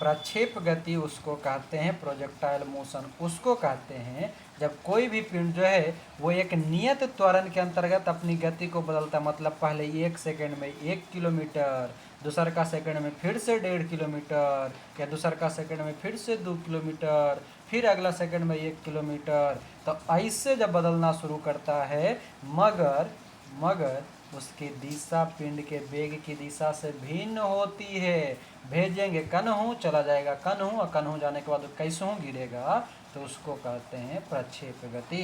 प्रक्षेप गति उसको कहते हैं, प्रोजेक्टाइल मोशन उसको कहते हैं जब कोई भी पिंड जो है वो एक नियत त्वरण के अंतर्गत अपनी गति को बदलता है। मतलब पहले 1 सेकंड में 1 किलोमीटर, दूसर का सेकंड में फिर से 1.5 किलोमीटर, या दूसर का सेकंड में फिर से 2 किलोमीटर, फिर अगला सेकंड में 1 किलोमीटर। तो ऐसे जब बदलना शुरू करता है, मगर उसकी दिशा पिंड के वेग की दिशा से भिन्न होती है। भेजेंगे कन्हू, चला जाएगा कन्हू, और कन्हू जाने के बाद कैसहू गिरेगा, तो उसको कहते हैं प्रक्षेप गति।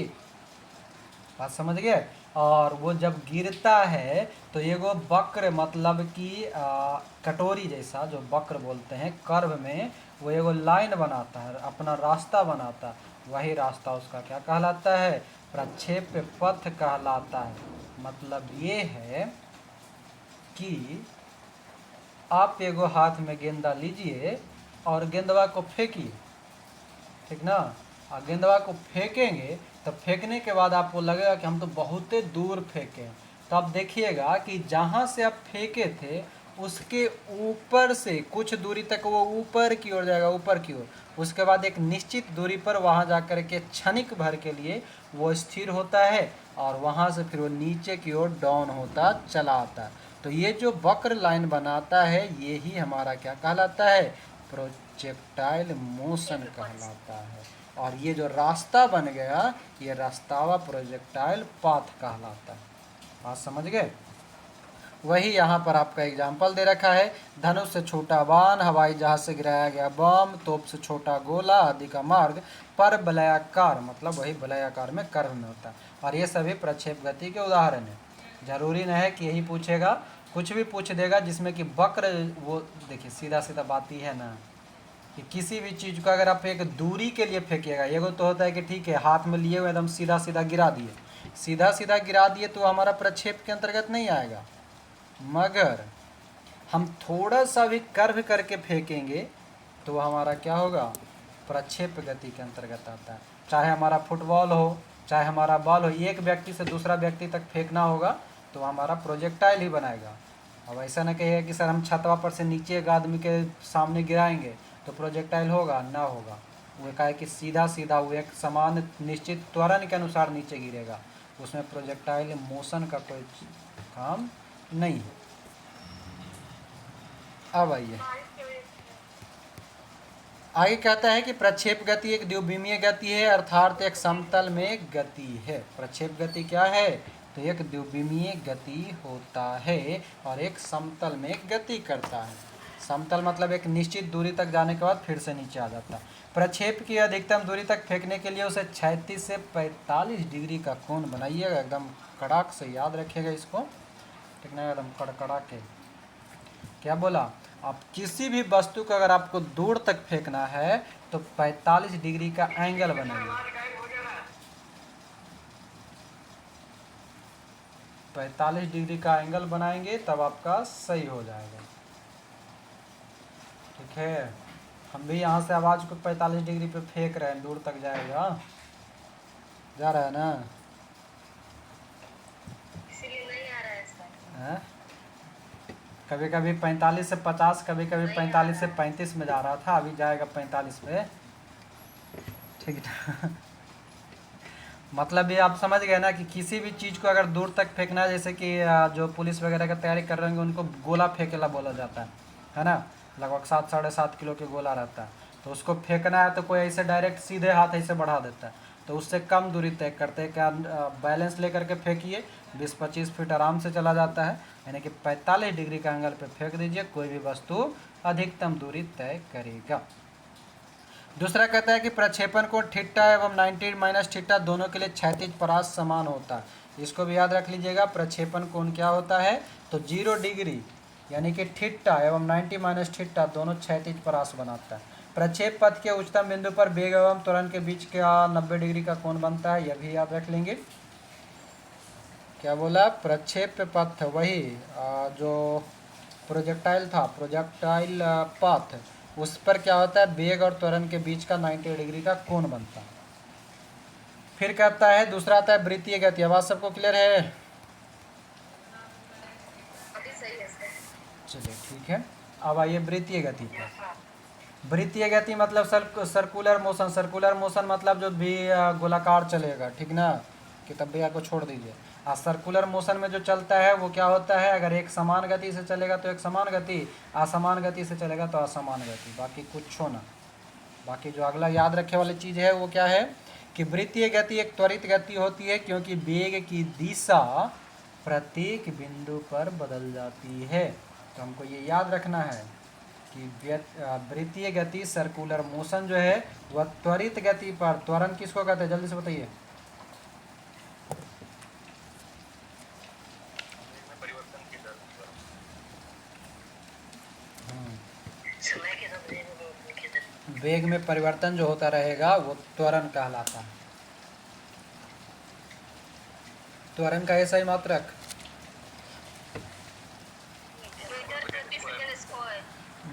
बात समझ गए? और वो जब गिरता है तो ये वो वक्र, मतलब कि कटोरी जैसा जो वक्र बोलते हैं, कर्व में वो एगो लाइन बनाता है, अपना रास्ता बनाता है। वही रास्ता उसका क्या कहलाता है? प्रक्षेप पथ कहलाता है। मतलब ये है कि आप एगो हाथ में गेंदा लीजिए और गेंदवा को फेंकिए, ठीक ना। और गेंदवा को फेंकेंगे तो फेंकने के बाद आपको लगेगा कि हम तो बहुत दूर फेंके। तो आप देखिएगा कि जहाँ से आप फेंके थे उसके ऊपर से कुछ दूरी तक वो ऊपर की ओर जाएगा, ऊपर की ओर। उसके बाद एक निश्चित दूरी पर वहाँ जा कर के क्षणिक भर के लिए वो स्थिर होता है, और वहाँ से फिर वो नीचे की ओर डाउन होता चला आता है। तो ये जो वक्र लाइन बनाता है ये ही हमारा क्या कहलाता है? प्रोजेक्टाइल मोशन कहलाता है। और ये जो रास्ता बन गया ये रास्तावा प्रोजेक्टाइल पाथ कहलाता है। बात समझ गए? वही यहाँ पर आपका एग्जाम्पल दे रखा है। धनुष से छोटा बाण, हवाई जहाज से गिराया गया बम, तोप से छोटा गोला आदि का मार्ग पर वलयाकार, मतलब वही वलयाकार में कर्व में होता है। और ये सभी प्रक्षेप गति के उदाहरण हैं। जरूरी नहीं है कि यही पूछेगा, कुछ भी पूछ देगा जिसमें कि वक्र, वो देखिए सीधा सीधा बात ही है ना कि किसी भी चीज़ को अगर आप एक दूरी के लिए फेंकिएगा, ये तो होता है कि ठीक है हाथ में लिए हुए एकदम सीधा सीधा गिरा दिए, सीधा सीधा गिरा दिए तो हमारा प्रक्षेप के अंतर्गत नहीं आएगा। मगर हम थोड़ा सा भी कर्व करके फेंकेंगे तो हमारा क्या होगा? प्रक्षेप गति के अंतर्गत आता है। चाहे हमारा फुटबॉल हो, चाहे हमारा बॉल हो, एक व्यक्ति से दूसरा व्यक्ति तक फेंकना होगा तो हमारा प्रोजेक्टाइल ही बनाएगा। अब ऐसा ना कहिए कि सर हम छतवा पर से नीचे एक आदमी के सामने गिराएंगे तो प्रोजेक्टाइल होगा, ना होगा। वो कहा है कि सीधा सीधा वो एक समान निश्चित त्वरण के अनुसार नीचे गिरेगा, उसमें प्रोजेक्टाइल मोशन का कोई काम नहीं है। अब आइए आगे कहता है कि प्रक्षेप गति एक द्विविमीय गति है, अर्थात एक समतल में गति है। प्रक्षेप गति क्या है? तो एक द्विविमीय गति होता है और एक समतल में गति करता है। समतल मतलब एक निश्चित दूरी तक जाने के बाद फिर से नीचे आ जाता है। प्रक्षेप की अधिकतम दूरी तक फेंकने के लिए उसे 36 से 45 डिग्री का कोण बनाइएगा। एकदम कड़ाक से याद रखिएगा इसको, ठीक ना, एकदम कड़कड़ा के। क्या बोला? आप किसी भी वस्तु को अगर आपको दूर तक फेंकना है तो 45 डिग्री का एंगल बनाइए। 45 डिग्री का एंगल बनाएंगे तब आपका सही हो जाएगा। ठीक है, हम भी यहाँ से आवाज़ को 45 डिग्री पे फेंक रहे हैं, दूर तक जाएगा, जा रहा है ना? इसीलिए नहीं आ रहा है इसका। है? कभी कभी 45 से 50, कभी कभी 45 से 35 में जा रहा था, अभी जाएगा 45 पे। ठीक है। मतलब ये आप समझ गए ना कि किसी भी चीज़ को अगर दूर तक फेंकना है, जैसे कि जो पुलिस वगैरह का तैयारी कर रहे होंगे उनको गोला फेंकेला बोला जाता है ना। लगभग 7-7.5 किलो के गोला रहता है, तो उसको फेंकना है तो कोई ऐसे डायरेक्ट सीधे हाथ ऐसे बढ़ा देता है, तो उससे कम दूरी तय करते हैं। क्या बैलेंस लेकर के फेंकिए, 20-25 फीट आराम से चला जाता है। यानी कि 45 डिग्री का एंगल पे फेंक दीजिए, कोई भी वस्तु अधिकतम दूरी तय करेगा। दूसरा कहता है कि प्रक्षेपण कोण थीटा एवं 90 माइनस थीटा दोनों के लिए क्षैतिज परास समान होता है। इसको भी याद रख लीजिएगा। प्रक्षेपण कोण क्या होता है? तो 0 डिग्री यानी कि थीटा एवं 90 माइनस थीटा दोनों क्षैतिज परास बनाता है। प्रक्षेप पथ के उच्चतम बिंदु पर वेग एवं त्वरण के बीच का 90 डिग्री का कोण बनता है, यह भी याद रख लेंगे। क्या बोला? प्रक्षेप पथ वही जो प्रोजेक्टाइल था, प्रोजेक्टाइल पथ, उस पर क्या होता है? वेग और त्वरण के बीच का 90 डिग्री का कोण बनता है। फिर कहता है दूसरा आता है वृत्तीय गति। आवाज सबको क्लियर है? अभी सही है सर। चलिए ठीक है, अब आइए वृत्तीय गति पर। वृत्तीय गति मतलब सर्कुलर मोशन। सर्कुलर मोशन मतलब जो भी गोलाकार चलेगा, ठीक ना, कि तब भी आपको छोड़ दीजिए। सर्कुलर मोशन में जो चलता है वो क्या होता है? अगर एक समान गति से चलेगा तो एक समान गति, असमान गति से चलेगा तो असमान गति, बाकी कुछ ना। बाकी जो अगला याद रखे वाली चीज़ है वो क्या है कि वृत्तीय गति एक त्वरित गति होती है, क्योंकि वेग की दिशा प्रत्येक बिंदु पर बदल जाती है। तो हमको ये याद रखना है कि वृत्तीय गति, सर्कुलर मोशन जो है वह त्वरित गति पर, त्वरण किसको कहते हैं? जल्दी से बताइए। वेग में परिवर्तन जो होता रहेगा वो त्वरण कहलाता है। त्वरण का ऐसा ही मात्रक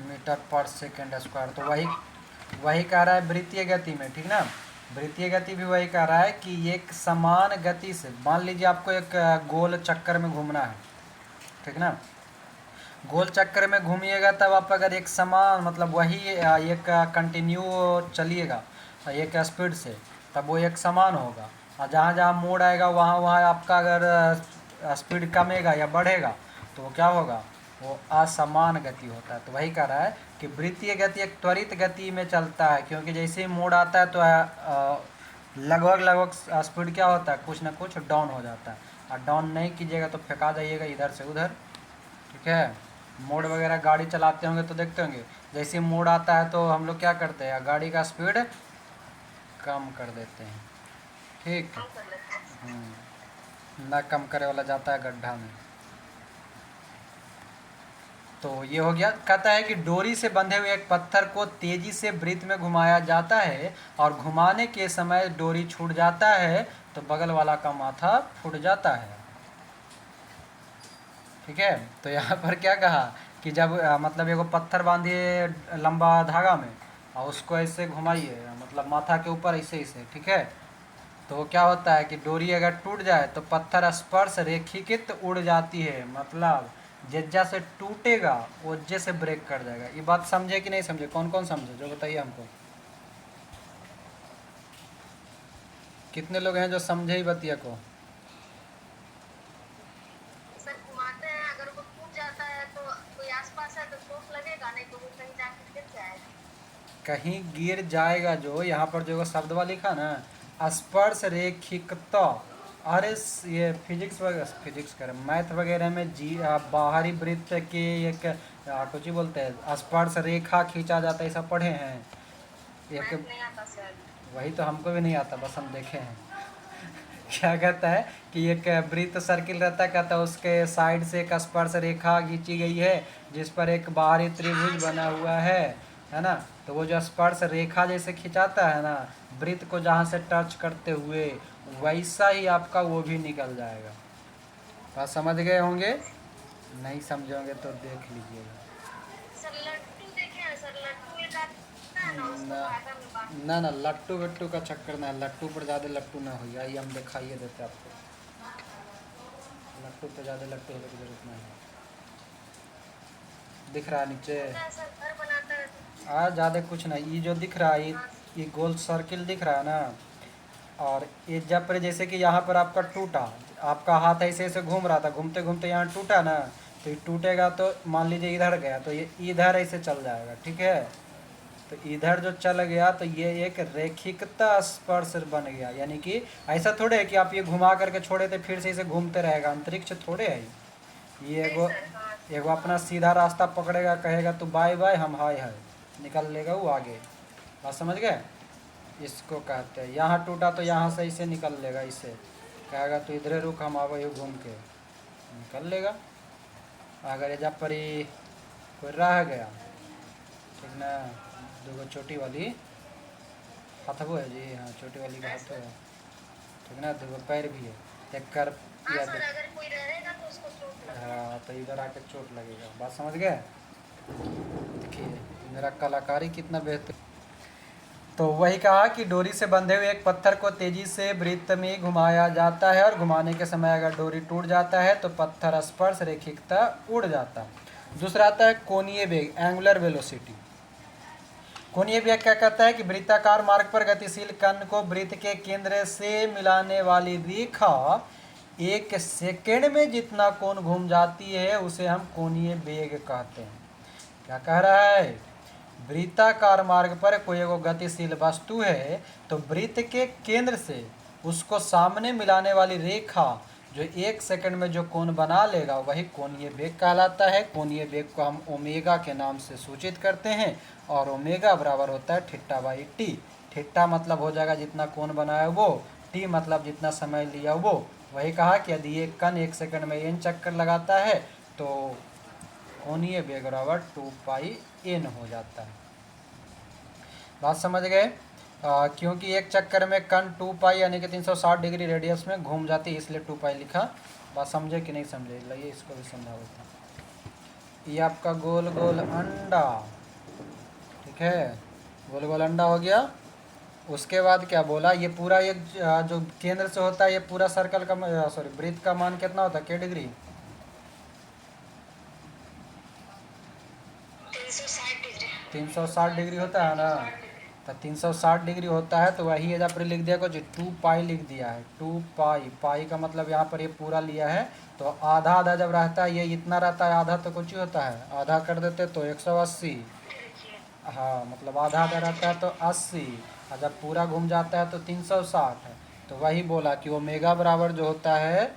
मीटर पर सेकेंड स्क्वायर। तो वही कह रहा है वृत्तीय गति में, ठीक ना। वृत्तीय गति भी वही कह रहा है कि एक समान गति से, मान लीजिए आपको एक गोल चक्कर में घूमना है, ठीक ना। गोल चक्कर में घूमिएगा तब आप अगर एक समान मतलब वही एक कंटिन्यू चलिएगा एक स्पीड से, तब वो एक समान होगा। और जहाँ जहाँ मोड़ आएगा वहाँ वहाँ आपका अगर स्पीड कमेगा या बढ़ेगा तो वो क्या होगा? वो असमान गति होता है। तो वही कह रहा है कि वृत्तीय गति एक त्वरित गति में चलता है, क्योंकि जैसे ही मोड़ आता है तो लगभग स्पीड क्या होता है? कुछ ना कुछ डाउन हो जाता है। और डाउन नहीं कीजिएगा तो फेंका जाइएगा इधर से उधर, ठीक है। मोड़ वगैरह गाड़ी चलाते होंगे तो देखते होंगे, जैसे मोड़ आता है तो हम लोग क्या करते हैं? गाड़ी का स्पीड कम कर देते हैं, ठीक। ना कम करे वाला जाता है गड्ढा में। तो ये हो गया। कहता है कि डोरी से बंधे हुए एक पत्थर को तेजी से वृत्त में घुमाया जाता है और घुमाने के समय डोरी छूट जाता है तो बगल वाला का माथा फूट जाता है, ठीक है। तो यहाँ पर क्या कहा कि जब मतलब एगो पत्थर बांधिए लंबा धागा में और उसको ऐसे घुमाइए, मतलब माथा के ऊपर ऐसे ऐसे, ठीक है। तो क्या होता है कि डोरी अगर टूट जाए तो पत्थर स्पर्श रेखिकित उड़ जाती है, मतलब जज्जा से टूटेगा ओज्जे से ब्रेक कर जाएगा। ये बात समझे कि नहीं समझे? कौन कौन समझे जो बताइए हमको। कितने लोग हैं जो समझे ही बतिया को? सर घुमाते हैं, अगर वो टूट जाता है तो कोई आसपास है तो चोट लगेगा, नहीं तो वो कहीं जाकर गिर जाएगा। कहीं गिर जाएगा। जो यहाँ पर जो शब्दवा लिखा ना, स्पर्श रेखिकता, अरे ये फिजिक्स कर मैथ वगैरह में बाहरी वृत्त के एक कुछ ही बोलते हैं, स्पर्श रेखा खींचा जाता है, ये सब पढ़े हैं। एक मैथ नहीं आता सर। वही तो हमको भी नहीं आता, बस हम देखे हैं। क्या कहता है कि एक वृत्त सर्किल रहता है, कहता है उसके साइड से एक स्पर्श रेखा खींची गई है जिस पर एक बाहरी त्रिभुज बना हुआ है ना। तो वो जो स्पर्श रेखा जैसे खिंचाता है ना वृत्त को जहाँ से टच करते हुए, वैसा ही आपका वो भी निकल जाएगा। बात समझ गए होंगे? नहीं समझे होंगे तो देख लीजिएगा। सर लट्टू देखे हैं सर, लट्टू एक आता है ना, उसको ना धागा में बांध। ना ना, लट्टू वट्टू का चक्कर ना है, लट्टू पर ज़्यादा लट्टू ना हो, आइए हम दिखाइए देते आपको। लट्टू पे ज़्यादा लट्टू होने की जरूरत नहीं है। दिख रहा है नीचे? होता है सर, घर बनाता है तो। ज़्यादा कुछ नहीं, ये जो दिख रहा है हाँ ये गोल सर्किल दिख रहा है ना। और ये जब पर जैसे कि यहाँ पर आपका टूटा, आपका हाथ ऐसे ऐसे घूम रहा था, घूमते घूमते यहाँ टूटा ना, तो ये टूटेगा तो मान लीजिए इधर गया तो ये इधर ऐसे चल जाएगा, ठीक है। तो इधर जो चल गया तो ये एक रेखिकता स्पर्श बन गया, यानी कि ऐसा थोड़े है कि आप ये घुमा करके छोड़े तो फिर से इसे घूमते रहेगा, अंतरिक्ष थोड़े है ये। नहीं एगो सर, हाँ। एगो अपना सीधा रास्ता पकड़ेगा, कहेगा तू बाय बाय, हम हाय हाय, निकल लेगा वो आगे। बात समझ गए? इसको कहते हैं यहाँ टूटा तो यहाँ से इसे निकल लेगा, इसे कहेगा तू इधरे रुक, हम आवे ही घूम के, निकल लेगा। अगर ये जब पर ही कोई रह गया, ठीक ना, दो छोटी वाली हथबो है जी, हाँ छोटी वाली का हाथो है, ठीक ना, दो पैर भी है, एक कर हाँ या सर, अगर कोई रहेगा तो उसको चोट लगेगा। हाँ तो इधर आके चोट लगेगा। बात समझ गए? देखिए मेरा कलाकारी कितना बेहतर। तो वही कहा कि डोरी से बंधे हुए एक पत्थर को तेजी से वृत्त में घुमाया जाता है और घुमाने के समय अगर डोरी टूट जाता है तो पत्थर स्पर्श रेखिकता उड़ जाता है। दूसरा आता है कोणीय वेग, एंगुलर वेलोसिटी। कोणीय वेग क्या कहता है कि वृत्ताकार मार्ग पर गतिशील कण को वृत्त के केंद्र से मिलाने वाली रेखा एक सेकेंड में जितना कोण घूम जाती है उसे हम कोणीय वेग कहते हैं। क्या कह रहा है? वृत्ताकार मार्ग पर कोई एगो गतिशील वस्तु है तो वृत्त के केंद्र से उसको सामने मिलाने वाली रेखा जो एक सेकंड में जो कोण बना लेगा वही कोणीय वेग कहलाता है। कोणीय वेग को हम ओमेगा के नाम से सूचित करते हैं और ओमेगा बराबर होता है थीटा बाई टी। थीटा मतलब हो जाएगा जितना कोण बनाया वो, टी मतलब जितना समय लिया वो। वही कहा कि यदि एक कण एक सेकंड में n चक्कर लगाता है तो कोणीय वेग बराबर 2 पाई n हो जाता है। बात समझ गए? क्योंकि एक चक्कर में कण 2 पाई यानी कि 360 डिग्री रेडियस में घूम जाती है, इसलिए 2 पाई लिखा। बात समझे कि नहीं समझे? लाइए इसको भी समझा देता हूँ। ये आपका गोल गोल अंडा, ठीक है, गोल गोल अंडा हो गया। उसके बाद क्या बोला, ये पूरा एक जो केंद्र से होता है ये पूरा सर्कल का सॉरी वृत्त का मान कितना होता है, क्या डिग्री? 360 डिग्री। 360 डिग्री होता है ना। तो 360 डिग्री होता है तो वही एजा पर लिख दिया कुछ 2 पाई लिख दिया है। 2 पाई, पाई का मतलब यहाँ पर ये पूरा लिया है तो आधा आधा जब रहता है, ये इतना रहता है आधा तो कुछ ही होता है, आधा कर देते तो 180। हाँ मतलब आधा आधा रहता है तो 80, और जब पूरा घूम जाता है तो 360 है। तो वही बोला कि ओमेगा बराबर जो होता है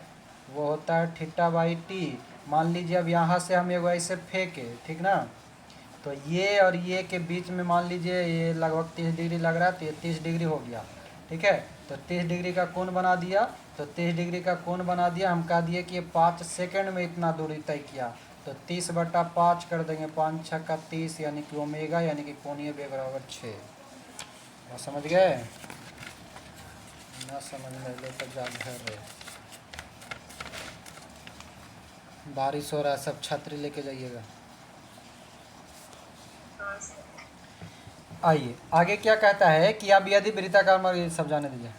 वो होता है थीटा बाई टी। मान लीजिए अब यहाँ से हम एक ऐसे फेंके, ठीक ना, तो ये और ये के बीच में मान लीजिए ये लगभग 30 डिग्री लग रहा है तो ये 30 डिग्री हो गया, ठीक है। तो 30 डिग्री का कोण बना दिया, तो 30 डिग्री का कोण बना दिया, हम कह दिए कि ये 5 सेकंड में इतना दूरी तय किया, तो 30/5 कर देंगे, 5 6 का 30, यानी कि ओमेगा यानी कि कोणीय वेग बराबर 6। और समझ गए? ना समझ में ले तो जा घर रहे। बारिश हो रहा है, सब छतरी लेके जाइएगा। आइए आगे क्या कहता है कि अब यदि वृत्ताकार मार्ग, सब जाने दीजिए।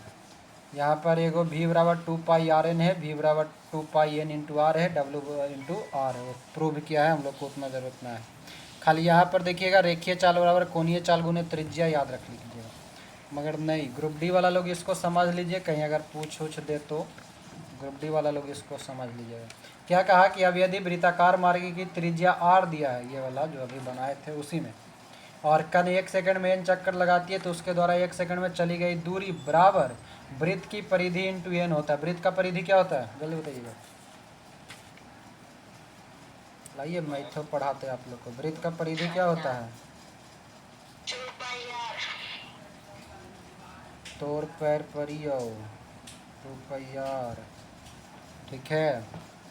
यहाँ पर एगो v बराबर 2πrn है, v बराबर 2πn इंटू आर है, w इंटू आर है, प्रूव किया है, हम लोग को उतना ज़रूरत ना है। खाली यहाँ पर देखिएगा रेखीय चाल बराबर कोणीय चाल गुने त्रिज्या याद रख लीजिएगा, मगर नहीं, ग्रुप डी वाला लोग इसको समझ लीजिए, कहीं अगर पूछ दे तो ग्रुप डी वाला लोग इसको समझ लीजिएगा। क्या कहा कि अब यदि वृत्ताकार मार्ग की त्रिज्या r दिया है, ये वाला जो अभी बनाए थे उसी में, और कण 1 सेकंड में n चक्कर लगाती है तो उसके द्वारा 1 सेकंड में चली गई दूरी बराबर वृत्त की परिधि इंटू n होता है। वृत्त का परिधि क्या होता है जल्दी बताइएगा, लाइए मैथो पढ़ाते हैं आप लोग को। वृत्त का परिधि क्या होता है? 2πr। तोर पैर परियो 2πr, ठीक है।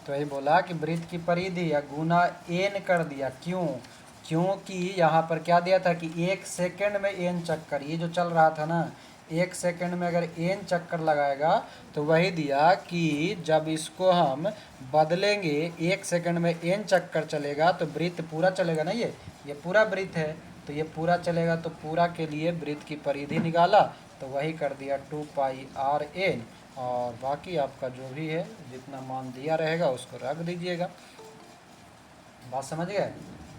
तो यही बोला कि वृत्त की परिधि या गुना n कर दिया, क्यों? क्योंकि यहाँ पर क्या दिया था कि 1 सेकंड में n चक्कर, ये जो चल रहा था ना 1 सेकंड में अगर n चक्कर लगाएगा तो वही दिया कि जब इसको हम बदलेंगे 1 सेकंड में n चक्कर चलेगा तो वृत्त पूरा चलेगा ना, ये पूरा वृत्त है तो ये पूरा चलेगा, तो पूरा के लिए वृत्त की परिधि निकाला तो वही कर दिया 2πrn, और बाकी आपका जो भी है जितना मान दिया रहेगा उसको रख दीजिएगा। बात समझ गए?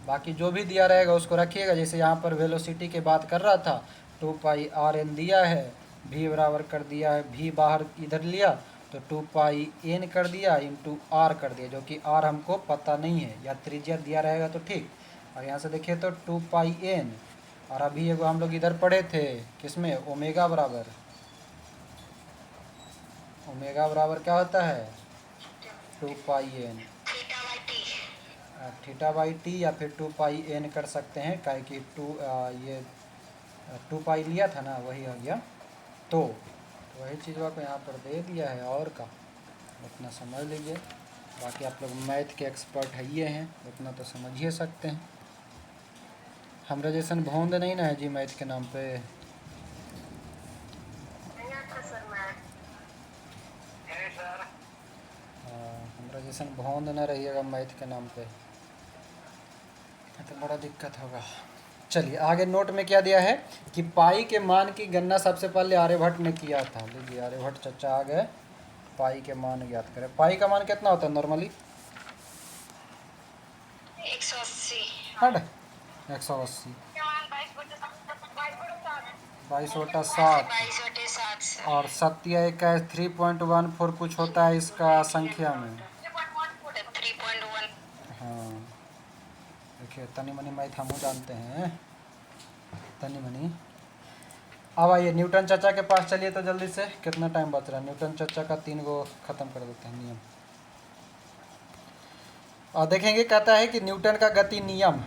बाकी जो भी दिया रहेगा उसको रखिएगा। जैसे यहाँ पर वेलोसिटी की बात कर रहा था, 2πrn दिया है, v बराबर कर दिया है, v बाहर इधर लिया तो 2πn कर दिया इंटू r कर दिया, जो कि r हमको पता नहीं है, या त्रिज्या दिया रहेगा तो ठीक। और यहाँ से देखिए तो 2πn, और अभी एगो हम लोग इधर पढ़े थे किसमें, ओमेगा बराबर क्या होता है 2πn, थीटा बाई टी या फिर 2πn कर सकते हैं, काहे कि ये 2π लिया था ना, वही हो गया। तो वही चीज़ को यहाँ पर दे दिया है, और का उतना समझ लीजिए। बाकी आप लोग मैथ के एक्सपर्ट है ये हैं, उतना तो समझ ही सकते हैं। हमरा जैसन भौंद नहीं ना है जी मैथ के नाम पे। हमरा जैसन भौंद ना रहिएगा मैथ के नाम पे, तो बड़ा दिक्कत होगा। चलिए आगे नोट में क्या दिया है कि पाई के मान की गणना सबसे पहले आर्यभट्ट ने किया था। लीजिए आर्यभट्ट चचा आ गए, पाई के मान ज्ञात करें। पाई का मान कितना होता है नॉर्मली? 180। हट 180, 22/7, और सत्य 3.14 कुछ होता है इसका संख्या में। 3.1। हाँ देखिए तनी मनी मैथ हम जानते हैं, तनी मनी। अब आइए न्यूटन चाचा के पास चलिए, तो जल्दी से कितना टाइम बच रहा है, न्यूटन चाचा का 3 गो खत्म कर देते हैं नियम। और देखेंगे कहता है कि न्यूटन का गति नियम,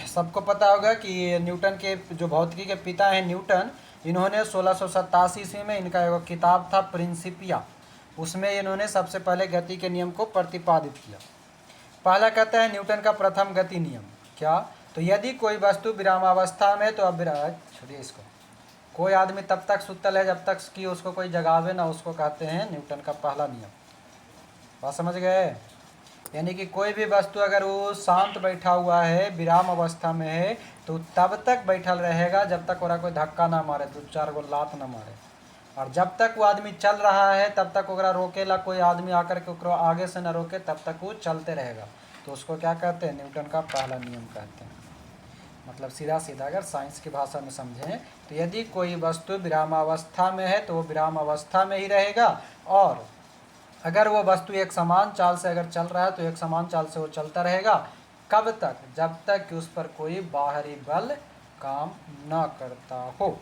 सबको पता होगा कि न्यूटन के जो भौतिकी के पिता हैं न्यूटन, इन्होंने 1687 ईस्वी में इनका एक किताब था प्रिंसिपिया, उसमें इन्होंने सबसे पहले गति के नियम को प्रतिपादित किया। पहला कहता है न्यूटन का प्रथम गति नियम, क्या? तो यदि कोई वस्तु विरामावस्था में, तो अब छोड़िए इसको, कोई आदमी तब तक सुतल है जब तक कि उसको कोई जगावे ना, उसको कहते हैं न्यूटन का पहला नियम। बात समझ गए? यानी कि कोई भी वस्तु अगर वो शांत बैठा हुआ है, विराम अवस्था में है, तो तब तक बैठल रहेगा जब तक ओरा कोई धक्का ना मारे, 2-4 गो लात ना मारे। और जब तक वो आदमी चल रहा है तब तक ओकरा रोकेला कोई आदमी आकर के ओकरा आगे से न रोके, तब तक वो चलते रहेगा। तो उसको क्या कहते हैं? न्यूटन का पहला नियम कहते हैं। मतलब सीधा सीधा अगर साइंस की भाषा में समझें तो यदि कोई वस्तु विरामावस्था में है तो वो विराम अवस्था में ही रहेगा, और अगर वो वस्तु एक समान चाल से अगर चल रहा है तो एक समान चाल से वो चलता रहेगा। कब तक? जब तक कि उस पर कोई बाहरी बल काम न करता हो,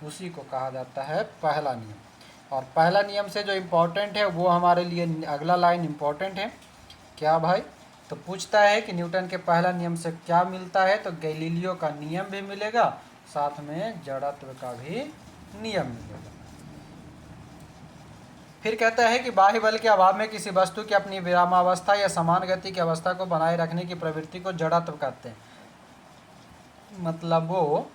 उसी को कहा जाता है पहला नियम। और पहला नियम से जो इम्पोर्टेंट है वो हमारे लिए अगला लाइन इम्पोर्टेंट है। क्या भाई? तो पूछता है कि न्यूटन के पहला नियम से क्या मिलता है, तो गैलीलियो का नियम भी मिलेगा, साथ में जड़त्व का भी नियम मिलेगा। फिर कहता है कि बाह्य बल के अभाव में किसी वस्तु की अपनी विरामावस्था या समान गति की अवस्था को बनाए रखने की प्रवृत्ति को जड़त्व कहते हैं। मतलब वो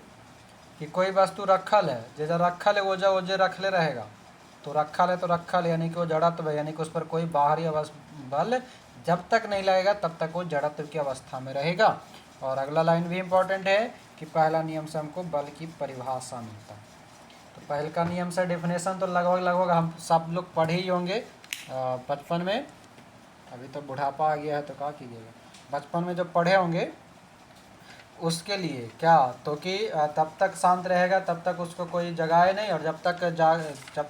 कि कोई वस्तु रखल है, जैसे रखल है ओजे ओजे रखले रहेगा, तो रखल है तो रखल है, यानी कि वो जड़त्व है, यानी कि उस पर कोई बाहरी बल जब तक नहीं लगेगा तब तक वो जड़त्व की अवस्था में रहेगा। और अगला लाइन भी इम्पोर्टेंट है कि पहला नियम से हमको बल की परिभाषा मिलता है। तो पहल का नियम से डेफिनेशन तो लगभग हम सब लोग पढ़े ही होंगे बचपन में। अभी तो बुढ़ापा आ गया है तो क्या कीजिएगा, बचपन में जो पढ़े होंगे उसके लिए क्या, तो कि तब तक शांत रहेगा तब तक उसको कोई जगाए नहीं, और जब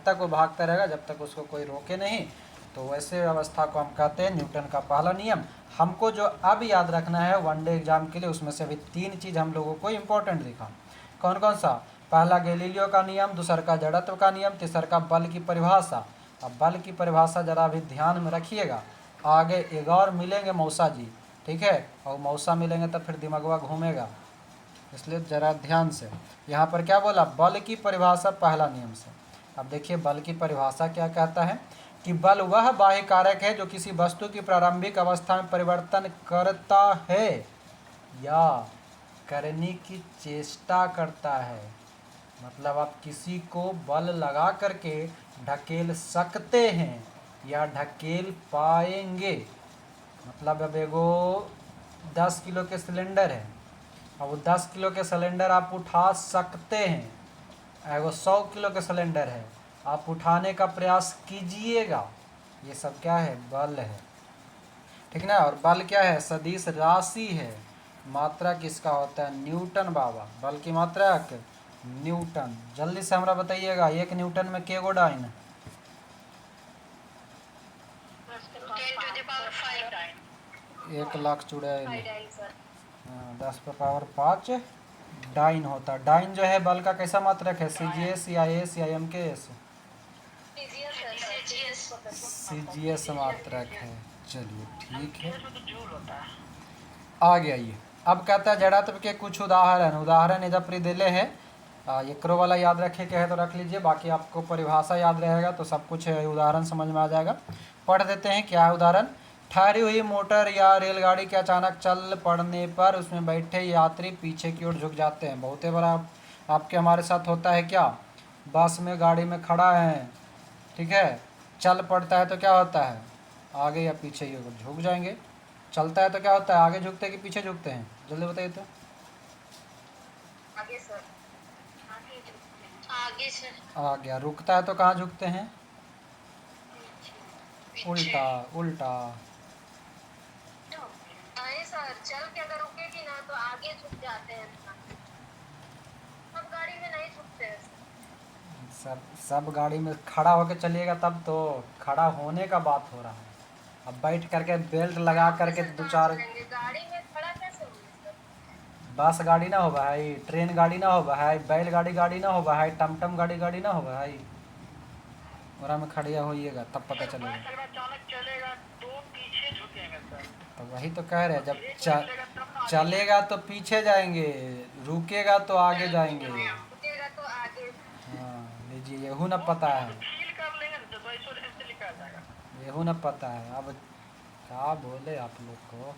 तक वो भागता रहेगा जब तक उसको कोई रोके नहीं। तो वैसे अवस्था को हम कहते हैं न्यूटन का पहला नियम। हमको जो अब याद रखना है वनडे एग्जाम के लिए, उसमें से अभी 3 चीज़ हम लोगों को इम्पोर्टेंट दिखा। कौन कौन सा? पहला गैलीलियो का नियम, दूसरा का जड़त्व का नियम, तीसरा का बल की परिभाषा। अब बल की परिभाषा ज़रा अभी ध्यान में रखिएगा, आगे एक और मिलेंगे मौसा जी, ठीक है, और मौसा मिलेंगे तब फिर दिमागवा घूमेगा, इसलिए ज़रा ध्यान से। यहाँ पर क्या बोला? बल की परिभाषा पहला नियम से। अब देखिए बल की परिभाषा क्या कहता है कि बल वह बाह्य कारक है जो किसी वस्तु की प्रारंभिक अवस्था में परिवर्तन करता है या करने की चेष्टा करता है। मतलब आप किसी को बल लगा करके ढकेल सकते हैं या ढकेल पाएंगे। मतलब अब एगो 10 किलो के सिलेंडर है, अब वो 10 किलो के सिलेंडर आप उठा सकते हैं। एगो 100 किलो का सिलेंडर है, आप उठाने का प्रयास कीजिएगा। ये सब क्या है? बल है, ठीक ना। और बल क्या है? सदिश राशि है। मात्रा किसका होता है? न्यूटन बाबा। बल की मात्रक न्यूटन। जल्दी से हमरा बताइएगा 1 न्यूटन में के गो डाइन है? 1,00,000 चुड़ैल। हाँ, 10 पे पावर 5 डाइन होता है। डाइन जो है बल का कैसा मात्रक है? CGS या एस या MKS? CGS मात्रक है। चलिए ठीक है, आ गया ये। अब कहता है जड़त्व के कुछ उदाहरण इधर प्री दिले हैं। एकरो वाला याद रखे के है तो रख लीजिए, बाकी आपको परिभाषा याद रहेगा तो सब कुछ उदाहरण समझ में आ जाएगा। पढ़ देते हैं क्या है उदाहरण। ठहरी हुई मोटर या रेलगाड़ी के अचानक चल पड़ने पर उसमें बैठे यात्री पीछे की ओर झुक जाते हैं। बहुत बड़ा आपके हमारे साथ होता है क्या? बस में गाड़ी में खड़ा है, ठीक है, चल पड़ता है तो क्या होता है? आगे या पीछे ये झुक जाएंगे। चलता है तो क्या होता है? आगे झुकते हैं कि पीछे झुकते हैं? जल्दी बताइए तो। आगे सर, आगे सर। आ गया। रुकता है तो कहाँ झुकते हैं? उल्टा उल्टा। नहीं सर, चल के अगर रुकेगी ना तो आगे झुक जाते हैं, सब गाड़ी में नहीं झुकते हैं। सब गाड़ी में खड़ा होकर चलिएगा तब तो। खड़ा होने का बात हो रहा है। अब बैठ करके बेल्ट लगा करके 2-4 गाड़ी में खड़ा कैसे होंगे सर? बस गाड़ी ना हो भाई, ट्रेन गाड़ी ना हो भाई, बैलगाड़ी ना हो भाई, टमटम गाड़ी ना हो भाई, ओरा में खड़िया होइएगा तब पता चलेगा। अचानक चलेगा तो पीछे झुकेंगे सर। तो वही तो कह रहे हैं, जब चलेगा तो पीछे जाएंगे, रुकेगा तो आगे जाएंगे। रुकेगा तो आगे। हाँ लीजिए, येहू न पता है, फील कर लेंगे तो ऐसे लिखा जाएगा। येहू न पता है। अब क्या बोले आप लोग को,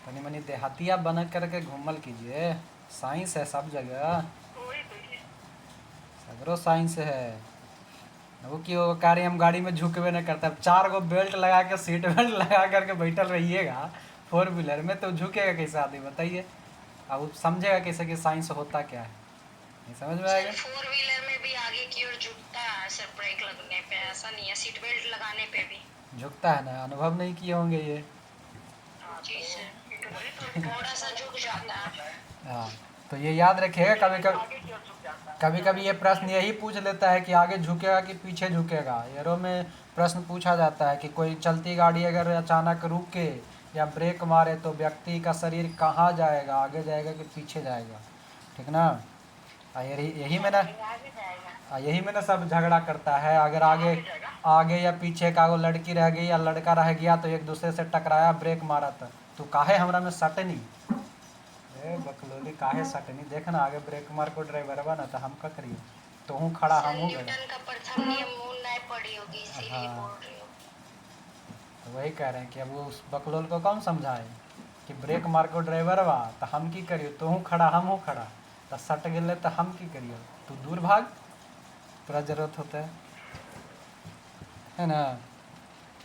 तनी मनी देहातिया बन करके घूमल कीजिए। साइंस है सब जगह, सगरो साइंस है। वो कि वो कार्य हम गाड़ी में झुकवे नहीं करता। 4 गो बेल्ट लगा के, सीट बेल्ट लगा करके बैठल रहिएगा 4 व्हीलर में, तो झुकेगा कैसे आदमी बताइए? अब वो समझेगा कैसे कि साइंस होता क्या है, नहीं समझ में आएगा। 4 व्हीलर में भी आगे की ओर झुकता है सर, ब्रेक लगने पे। ऐसा नहीं है, सीट बेल्ट लगाने पे भी झुकता है ना, अनुभव नहीं किए होंगे ये। जी सर, थोड़ा सा झुक जाता है। हाँ, तो ये याद रखिएगा। कभी कभी ये प्रश्न यही पूछ लेता है कि आगे झुकेगा कि पीछे झुकेगा। एरो में प्रश्न पूछा जाता है कि कोई चलती गाड़ी अगर अचानक रुके या ब्रेक मारे तो व्यक्ति का शरीर कहाँ जाएगा, आगे जाएगा कि पीछे जाएगा, ठीक ना। यही में ना सब झगड़ा करता है। अगर आगे या पीछे का वो लड़की रह गई या लड़का रह गया तो एक दूसरे से टकराया, ब्रेक मारा तो काहे हमरा में सटनी, बकलोली काहे सटनी, देखना आगे ब्रेक मार को ड्राइवर बना तो हम का करिए, तो हूँ खड़ा हम हूँ। न्यूटन का प्रथम नियम नहीं पढ़ी होगी इसीलिए बोल रही हूँ। तो वही कह रहे हैं कि अब वो उस बकलोल को कौन समझाए कि ब्रेक मार को ड्राइवर बा तो हम की करियो, तो हूँ खड़ा हम हूँ खड़ा, तो सट गए तो हम की करियो, तू दूर भाग, पूरा जरूरत होता है ना।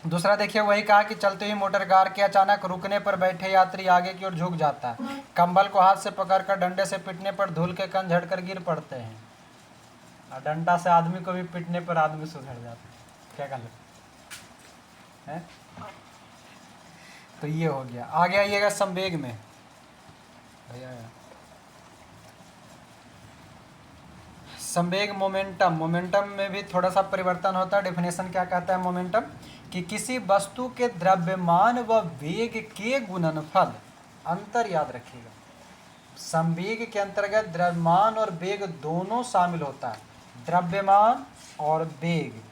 दूसरा देखिए वही कहा कि चलते हुए मोटर कार के अचानक रुकने पर बैठे यात्री आगे की ओर झुक जाता है। कंबल को हाथ से पकड़कर डंडे से पीटने पर धूल के कण झड़कर गिर पड़ते हैं। और डंडा से आदमी को भी पीटने पर आदमी सुधर जाता है। क्या गलत है? तो ये हो गया। आगे आइएगा संवेग में भैया। संवेग मोमेंटम, मोमेंटम में भी थोड़ा सा परिवर्तन होता है। डेफिनेशन क्या कहता है मोमेंटम कि किसी वस्तु के द्रव्यमान व वेग के गुणनफल, अंतर याद रखिएगा। संवेग के अंतर्गत द्रव्यमान और वेग दोनों शामिल होता है। द्रव्यमान और वेग,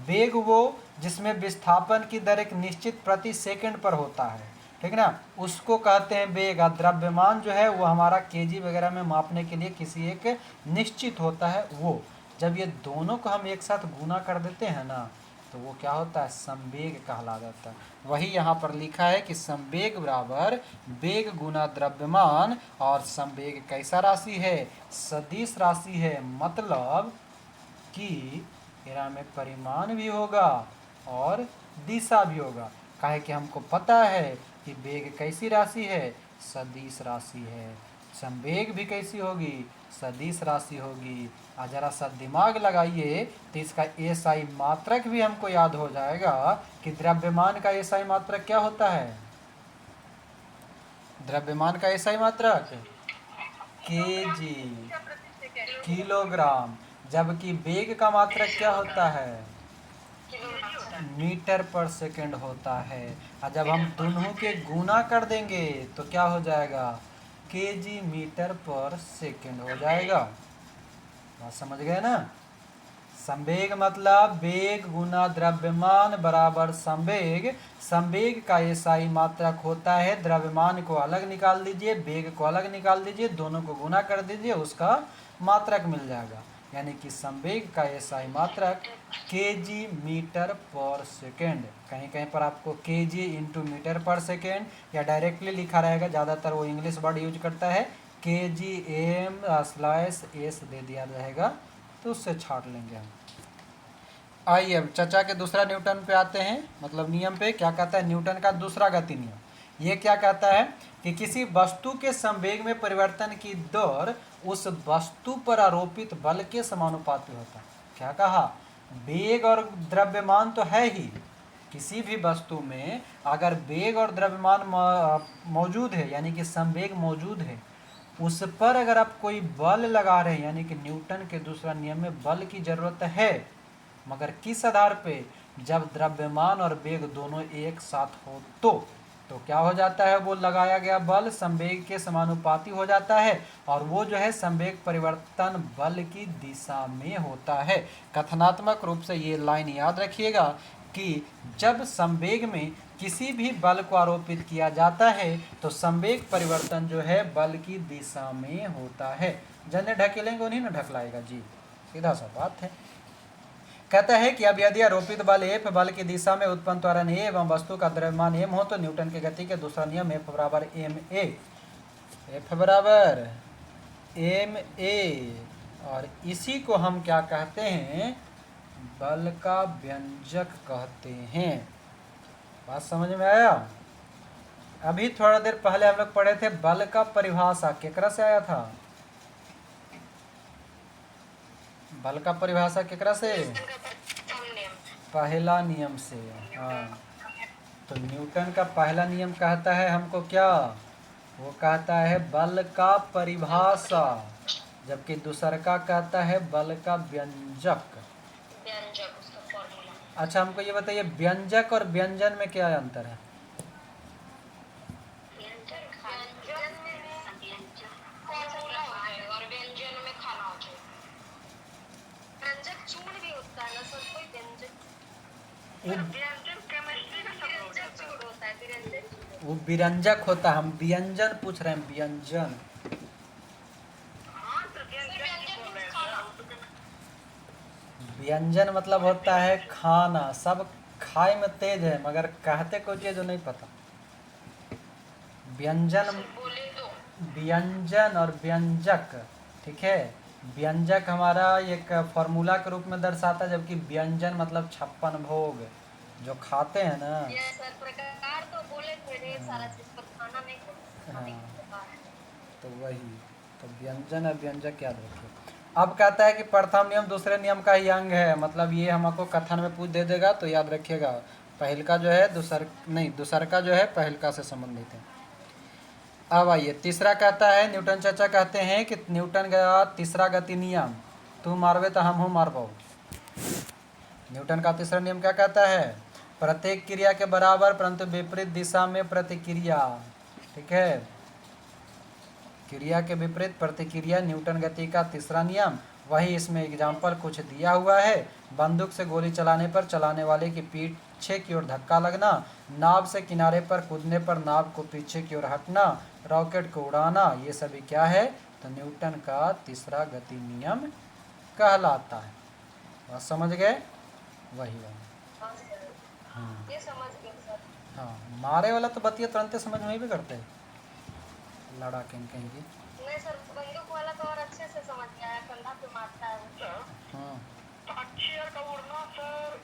वेग वो जिसमें विस्थापन की दर एक निश्चित प्रति सेकंड पर होता है, ठीक ना, उसको कहते हैं वेग। और द्रव्यमान जो है वो हमारा केजी वगैरह में मापने के लिए किसी एक निश्चित होता है वो। जब ये दोनों को हम एक साथ गुना कर देते हैं ना तो वो क्या होता है, संवेग कहला जाता है। वही यहाँ पर लिखा है कि संवेग बराबर वेग गुना द्रव्यमान। और संवेग कैसा राशि है, सदिश राशि है, मतलब कि इरा में परिमाण भी होगा और दिशा भी होगा। काहे कि हमको पता है कि वेग कैसी राशि है, सदिश राशि है। संवेग भी कैसी होगी, सदिश राशि होगी। और जरा सा दिमाग लगाइए तो इसका एसआई मात्रक भी हमको याद हो जाएगा कि द्रव्यमान का एसआई मात्रक क्या होता है। द्रव्यमान का एसआई मात्रक केजी, किलोग्राम, जबकि वेग का मात्रक क्या होता है, मीटर पर सेकंड होता है। और जब हम दोनों के गुना कर देंगे तो क्या हो जाएगा, केजी मीटर पर सेकंड हो जाएगा। बात समझ गए ना। संवेग मतलब वेग गुना द्रव्यमान बराबर संवेग। संवेग का एसआई मात्रक होता है, द्रव्यमान को अलग निकाल दीजिए, वेग को अलग निकाल दीजिए, दोनों को गुना कर दीजिए, उसका मात्रक मिल जाएगा। यानी कि संवेग का एसआई मात्रक केजी मीटर पर सेकेंड। कहीं कहीं पर आपको केजी इंटू मीटर पर सेकेंड या डायरेक्टली लिखा रहेगा, ज़्यादातर वो इंग्लिश वर्ड यूज करता है, केजी एम स्लैश एस दे दिया रहेगा, तो उससे छाट लेंगे हम। आइए अब चर्चा के दूसरा न्यूटन पे आते हैं, मतलब नियम पे। क्या कहता है न्यूटन का दूसरा गति नियम। ये क्या कहता है कि किसी वस्तु के संवेग में परिवर्तन की दर उस वस्तु पर आरोपित बल के समानुपाती होता है। क्या कहा, वेग और द्रव्यमान तो है ही, किसी भी वस्तु में अगर वेग और द्रव्यमान मौजूद है यानी कि संवेग मौजूद है, उस पर अगर आप कोई बल लगा रहे हैं यानी कि न्यूटन के दूसरा नियम में बल की जरूरत है, मगर किस आधार पे, जब द्रव्यमान और वेग दोनों एक साथ हो तो क्या हो जाता है, वो लगाया गया बल संवेग के समानुपाती हो जाता है। और वो जो है संवेग परिवर्तन बल की दिशा में होता है। कथनात्मक रूप से ये लाइन याद रखिएगा कि जब संवेग में किसी भी बल को आरोपित किया जाता है तो संवेग परिवर्तन जो है बल की दिशा में होता है। जने ढकेलेंगे उन्हीं ने ढकलाएगा जी, सीधा सा बात है। कहता है कि अब यदि आरोपित बल एफ बल की दिशा में उत्पन्न त्वरण ए एवं वस्तु का द्रव्यमान एम हो तो न्यूटन की गति के दूसरा नियम एफ बराबर एम ए, एफ बराबर एम ए। और इसी को हम क्या कहते हैं, बल का व्यंजक कहते हैं। बात समझ में आया। अभी थोड़ा देर पहले हम लोग पढ़े थे बल का परिभाषा केकरा से आया था, बल का परिभाषा केकरा से, पहला नियम से। हाँ, तो न्यूटन का पहला नियम कहता है हमको क्या, वो कहता है बल का परिभाषा, जबकि दूसरा का कहता है बल का व्यंजक। उसका फॉर्मूला। अच्छा हमको ये बताइए व्यंजक और व्यंजन में क्या अंतर है। वो व्यंजक होता है, हम व्यंजन पूछ रहे हैं, व्यंजन। व्यंजन मतलब होता है खाना, सब खाए में तेज है मगर कहते कोई चीज जो नहीं पता। व्यंजन, व्यंजन और व्यंजक, ठीक है। व्यंजक हमारा एक फॉर्मूला के रूप में दर्शाता है, जबकि व्यंजन मतलब 56 भोग, जो खाते हैं ना। ये सर प्रकार तो बोले थे ढेर सारा हाँ चीज, पर खाना नहीं बोले, हाँ, अभी पता है। तो वही, तो व्यंजन और व्यंजक याद रखिए। अब कहता है कि प्रथम नियम दूसरे नियम का ही अंग है, मतलब ये हमको कथन में पूछ दे देगा तो याद रखिएगा। पहल का जो है दूसर नहीं, दूसर का जो है पहल का से संबंधित है। अब आइए तीसरा कहता है, न्यूटन चाचा कहते हैं कि न्यूटन का तीसरा गति नियम, तू मारवे तो हम हूँ मार पाओ। न्यूटन का तीसरा नियम क्या कहता है? प्रत्येक क्रिया के बराबर परंतु विपरीत दिशा में प्रतिक्रिया। ठीक है, क्रिया के विपरीत प्रतिक्रिया न्यूटन गति का तीसरा नियम। वही इसमें एग्जाम्पल कुछ दिया हुआ है। बंदूक से गोली चलाने पर चलाने वाले की पीछे की ओर धक्का लगना, नाव से किनारे पर कूदने पर नाव को पीछे की ओर हटना, रॉकेट को उड़ाना, ये सभी क्या है? तो न्यूटन का तीसरा गति नियम कहलाता है। बात समझ गए? वही वाला। हाँ सर, ये समझ गए सर। हाँ, मारे वाला तो बतिया तुरंत समझ में भी करते हैं, लड़ा कहीं कहीं की। नहीं सर, बंदूक वाला तो और अच्छे से समझ गया है, कंधा पे मारता है वो। हाँ, तो पक्षी का उड़ना सर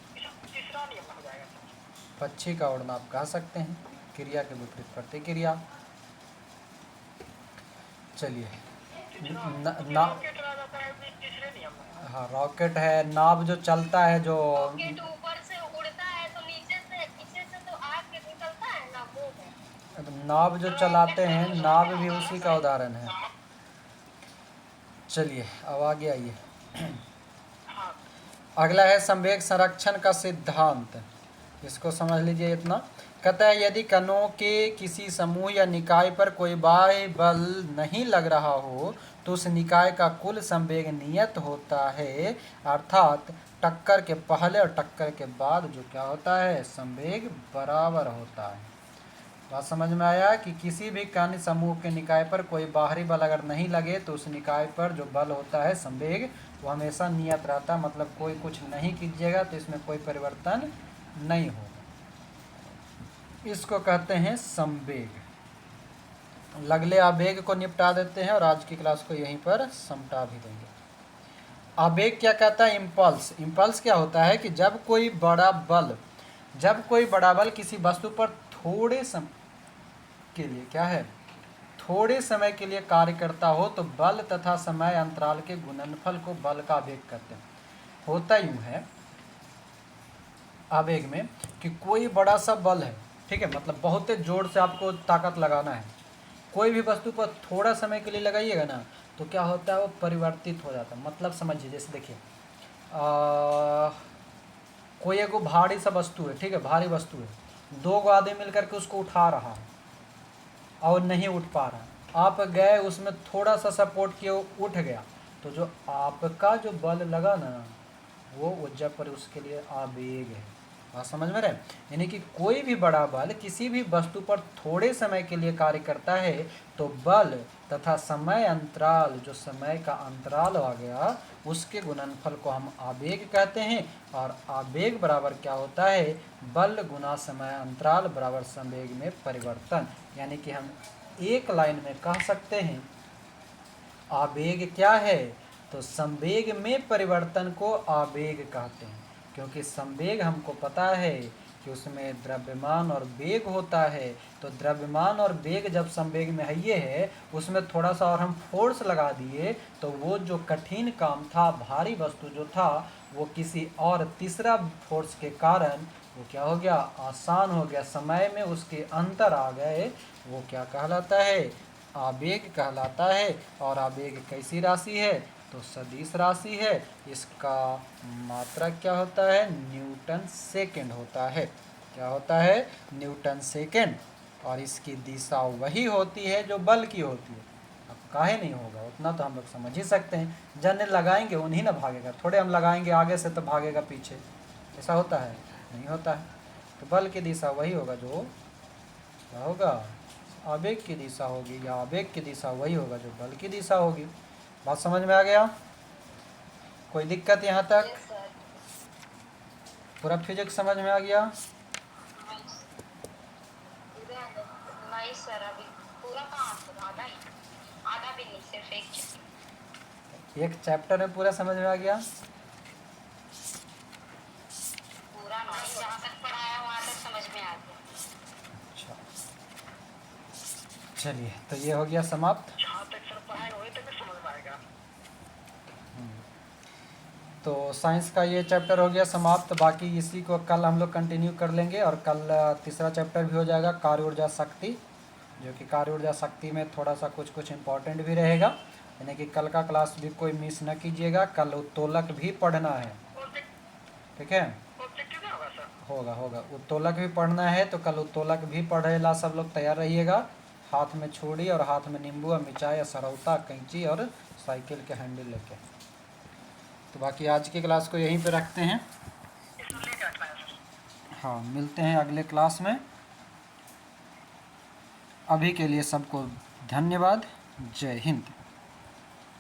तीसरा नियम हो जाएगा सर। पक्षी का उड़ना आप कह सकते हैं, क्रिया के विपरीत प्रतिक्रिया। चलिए रॉकेट रहा जाता है तीसरे नियम में। हाँ, रॉकेट है, नाव जो चलता है, जो रॉकेट ऊपर से उड़ता है तो नीचे से पीछे से तो आग निकलता है ना, वो है। नाव जो चलाते हैं, नाव भी उसी का उदाहरण है। चलिए अब आगे आइए। अगला है संवेग संरक्षण का सिद्धांत, इसको समझ लीजिए इतना। कहता है यदि कणों के किसी समूह या निकाय पर कोई बाह्य बल नहीं लग रहा हो तो उस निकाय का कुल संवेग नियत होता है, अर्थात टक्कर के पहले और टक्कर के बाद जो क्या होता है, संवेग बराबर होता है। बात समझ में आया कि किसी भी कण समूह के निकाय पर कोई बाहरी बल अगर नहीं लगे तो उस निकाय पर जो बल होता है, संवेग, वो हमेशा नियत रहता है। मतलब कोई कुछ नहीं कीजिएगा तो इसमें कोई परिवर्तन नहीं होगा। इसको कहते हैं संवेग। लगले आवेग को निपटा देते हैं और आज की क्लास को यहीं पर समटा भी देंगे। आवेग क्या कहता है? इम्पल्स। इम्पल्स क्या होता है कि जब कोई बड़ा बल किसी वस्तु पर थोड़े समय के लिए क्या है, थोड़े समय के लिए कार्य करता हो तो बल तथा समय अंतराल के गुणनफल को बल का आवेग कहते हैं। होता यूं है आवेग में कि कोई बड़ा सा बल है, ठीक है, मतलब बहुत जोर से आपको ताकत लगाना है, कोई भी वस्तु पर थोड़ा समय के लिए लगाइएगा ना तो क्या होता है, वो परिवर्तित हो जाता है। मतलब समझिए, जैसे देखिए कोई एक भारी सा वस्तु है, ठीक है, भारी वस्तु है, दो गो आदमी मिलकर के उसको उठा रहा है और नहीं उठ पा रहा, आप गए उसमें थोड़ा सा सपोर्ट किए, उठ गया, तो जो आपका जो बल लगा ना वो ऊर्जा पर उसके लिए आवेग है। बात समझ में रहे? यानी कि कोई भी बड़ा बल किसी भी वस्तु पर थोड़े समय के लिए कार्य करता है तो बल तथा समय अंतराल, जो समय का अंतराल आ गया, उसके गुणनफल को हम आवेग कहते हैं। और आवेग बराबर क्या होता है, बल गुना समय अंतराल बराबर संवेग में परिवर्तन। यानी कि हम एक लाइन में कह सकते हैं आवेग क्या है, तो संवेग में परिवर्तन को आवेग कहते हैं। क्योंकि संवेग हमको पता है कि उसमें द्रव्यमान और वेग होता है, तो द्रव्यमान और वेग जब संवेग में है, ये है, उसमें थोड़ा सा और हम फोर्स लगा दिए तो वो जो कठिन काम था, भारी वस्तु जो था, वो किसी और तीसरा फोर्स के कारण वो क्या हो गया, आसान हो गया, समय में उसके अंतर आ गए, वो क्या कहलाता है, आवेग कहलाता है। और आवेग कैसी राशि है, तो सदिश राशि है। इसका मात्रक क्या होता है, न्यूटन सेकेंड होता है। क्या होता है, न्यूटन सेकेंड। और इसकी दिशा वही होती है जो बल की होती है। अब काहे नहीं होगा, उतना तो हम लोग समझ ही सकते हैं, जन लगाएंगे उन्हीं ना भागेगा, थोड़े हम लगाएंगे आगे से तो भागेगा पीछे, ऐसा होता है? नहीं होता है। तो बल की दिशा वही होगा जो क्या होगा, आवेग की दिशा होगी, या आवेग की दिशा वही होगा जो बल की दिशा होगी। बात समझ में आ गया? कोई दिक्कत यहाँ तक? Yes sir. पूरा फिजिक्स समझ में आ गया? नहीं सर, अभी पूरा कहाँ, आधा ही, आधा भी नहीं, सिर्फ एक चैप्टर में पूरा समझ में आ गया? पूरा नहीं, जहाँ तक पढ़ाया चलिए, तो ये हो गया समाप्त। जहाँ तक सर पढ़ाएगा वही तक समझ में आएगा। तो साइंस का ये चैप्टर हो गया समाप्त। बाकी इसी को कल हम लोग कंटिन्यू कर लेंगे, और कल तीसरा चैप्टर भी हो जाएगा, कार्य ऊर्जा शक्ति, जो कि कार्य ऊर्जा शक्ति में थोड़ा सा कुछ इम्पोर्टेंट भी रहेगा, यानी कि कल का क्लास भी कोई मिस न कीजिएगा। कल उत्तोलक भी पढ़ना है, ठीक है? ऑब्जेक्टिव क्या होगा सर? होगा उत्तोलक भी पढ़ना है, तो कल उत्तोलक भी पढ़ेला सब लोग तैयार रहिएगा। हाथ में छुरी और हाथ में नींबू और मिर्चाई और सरौता, कैंची और साइकिल के हैंडल लेके। तो बाकी आज की क्लास को यहीं पे रखते हैं। इसमें लेकर रखना है सर। हाँ, मिलते हैं अगले क्लास में। अभी के लिए सबको धन्यवाद। जय हिंद।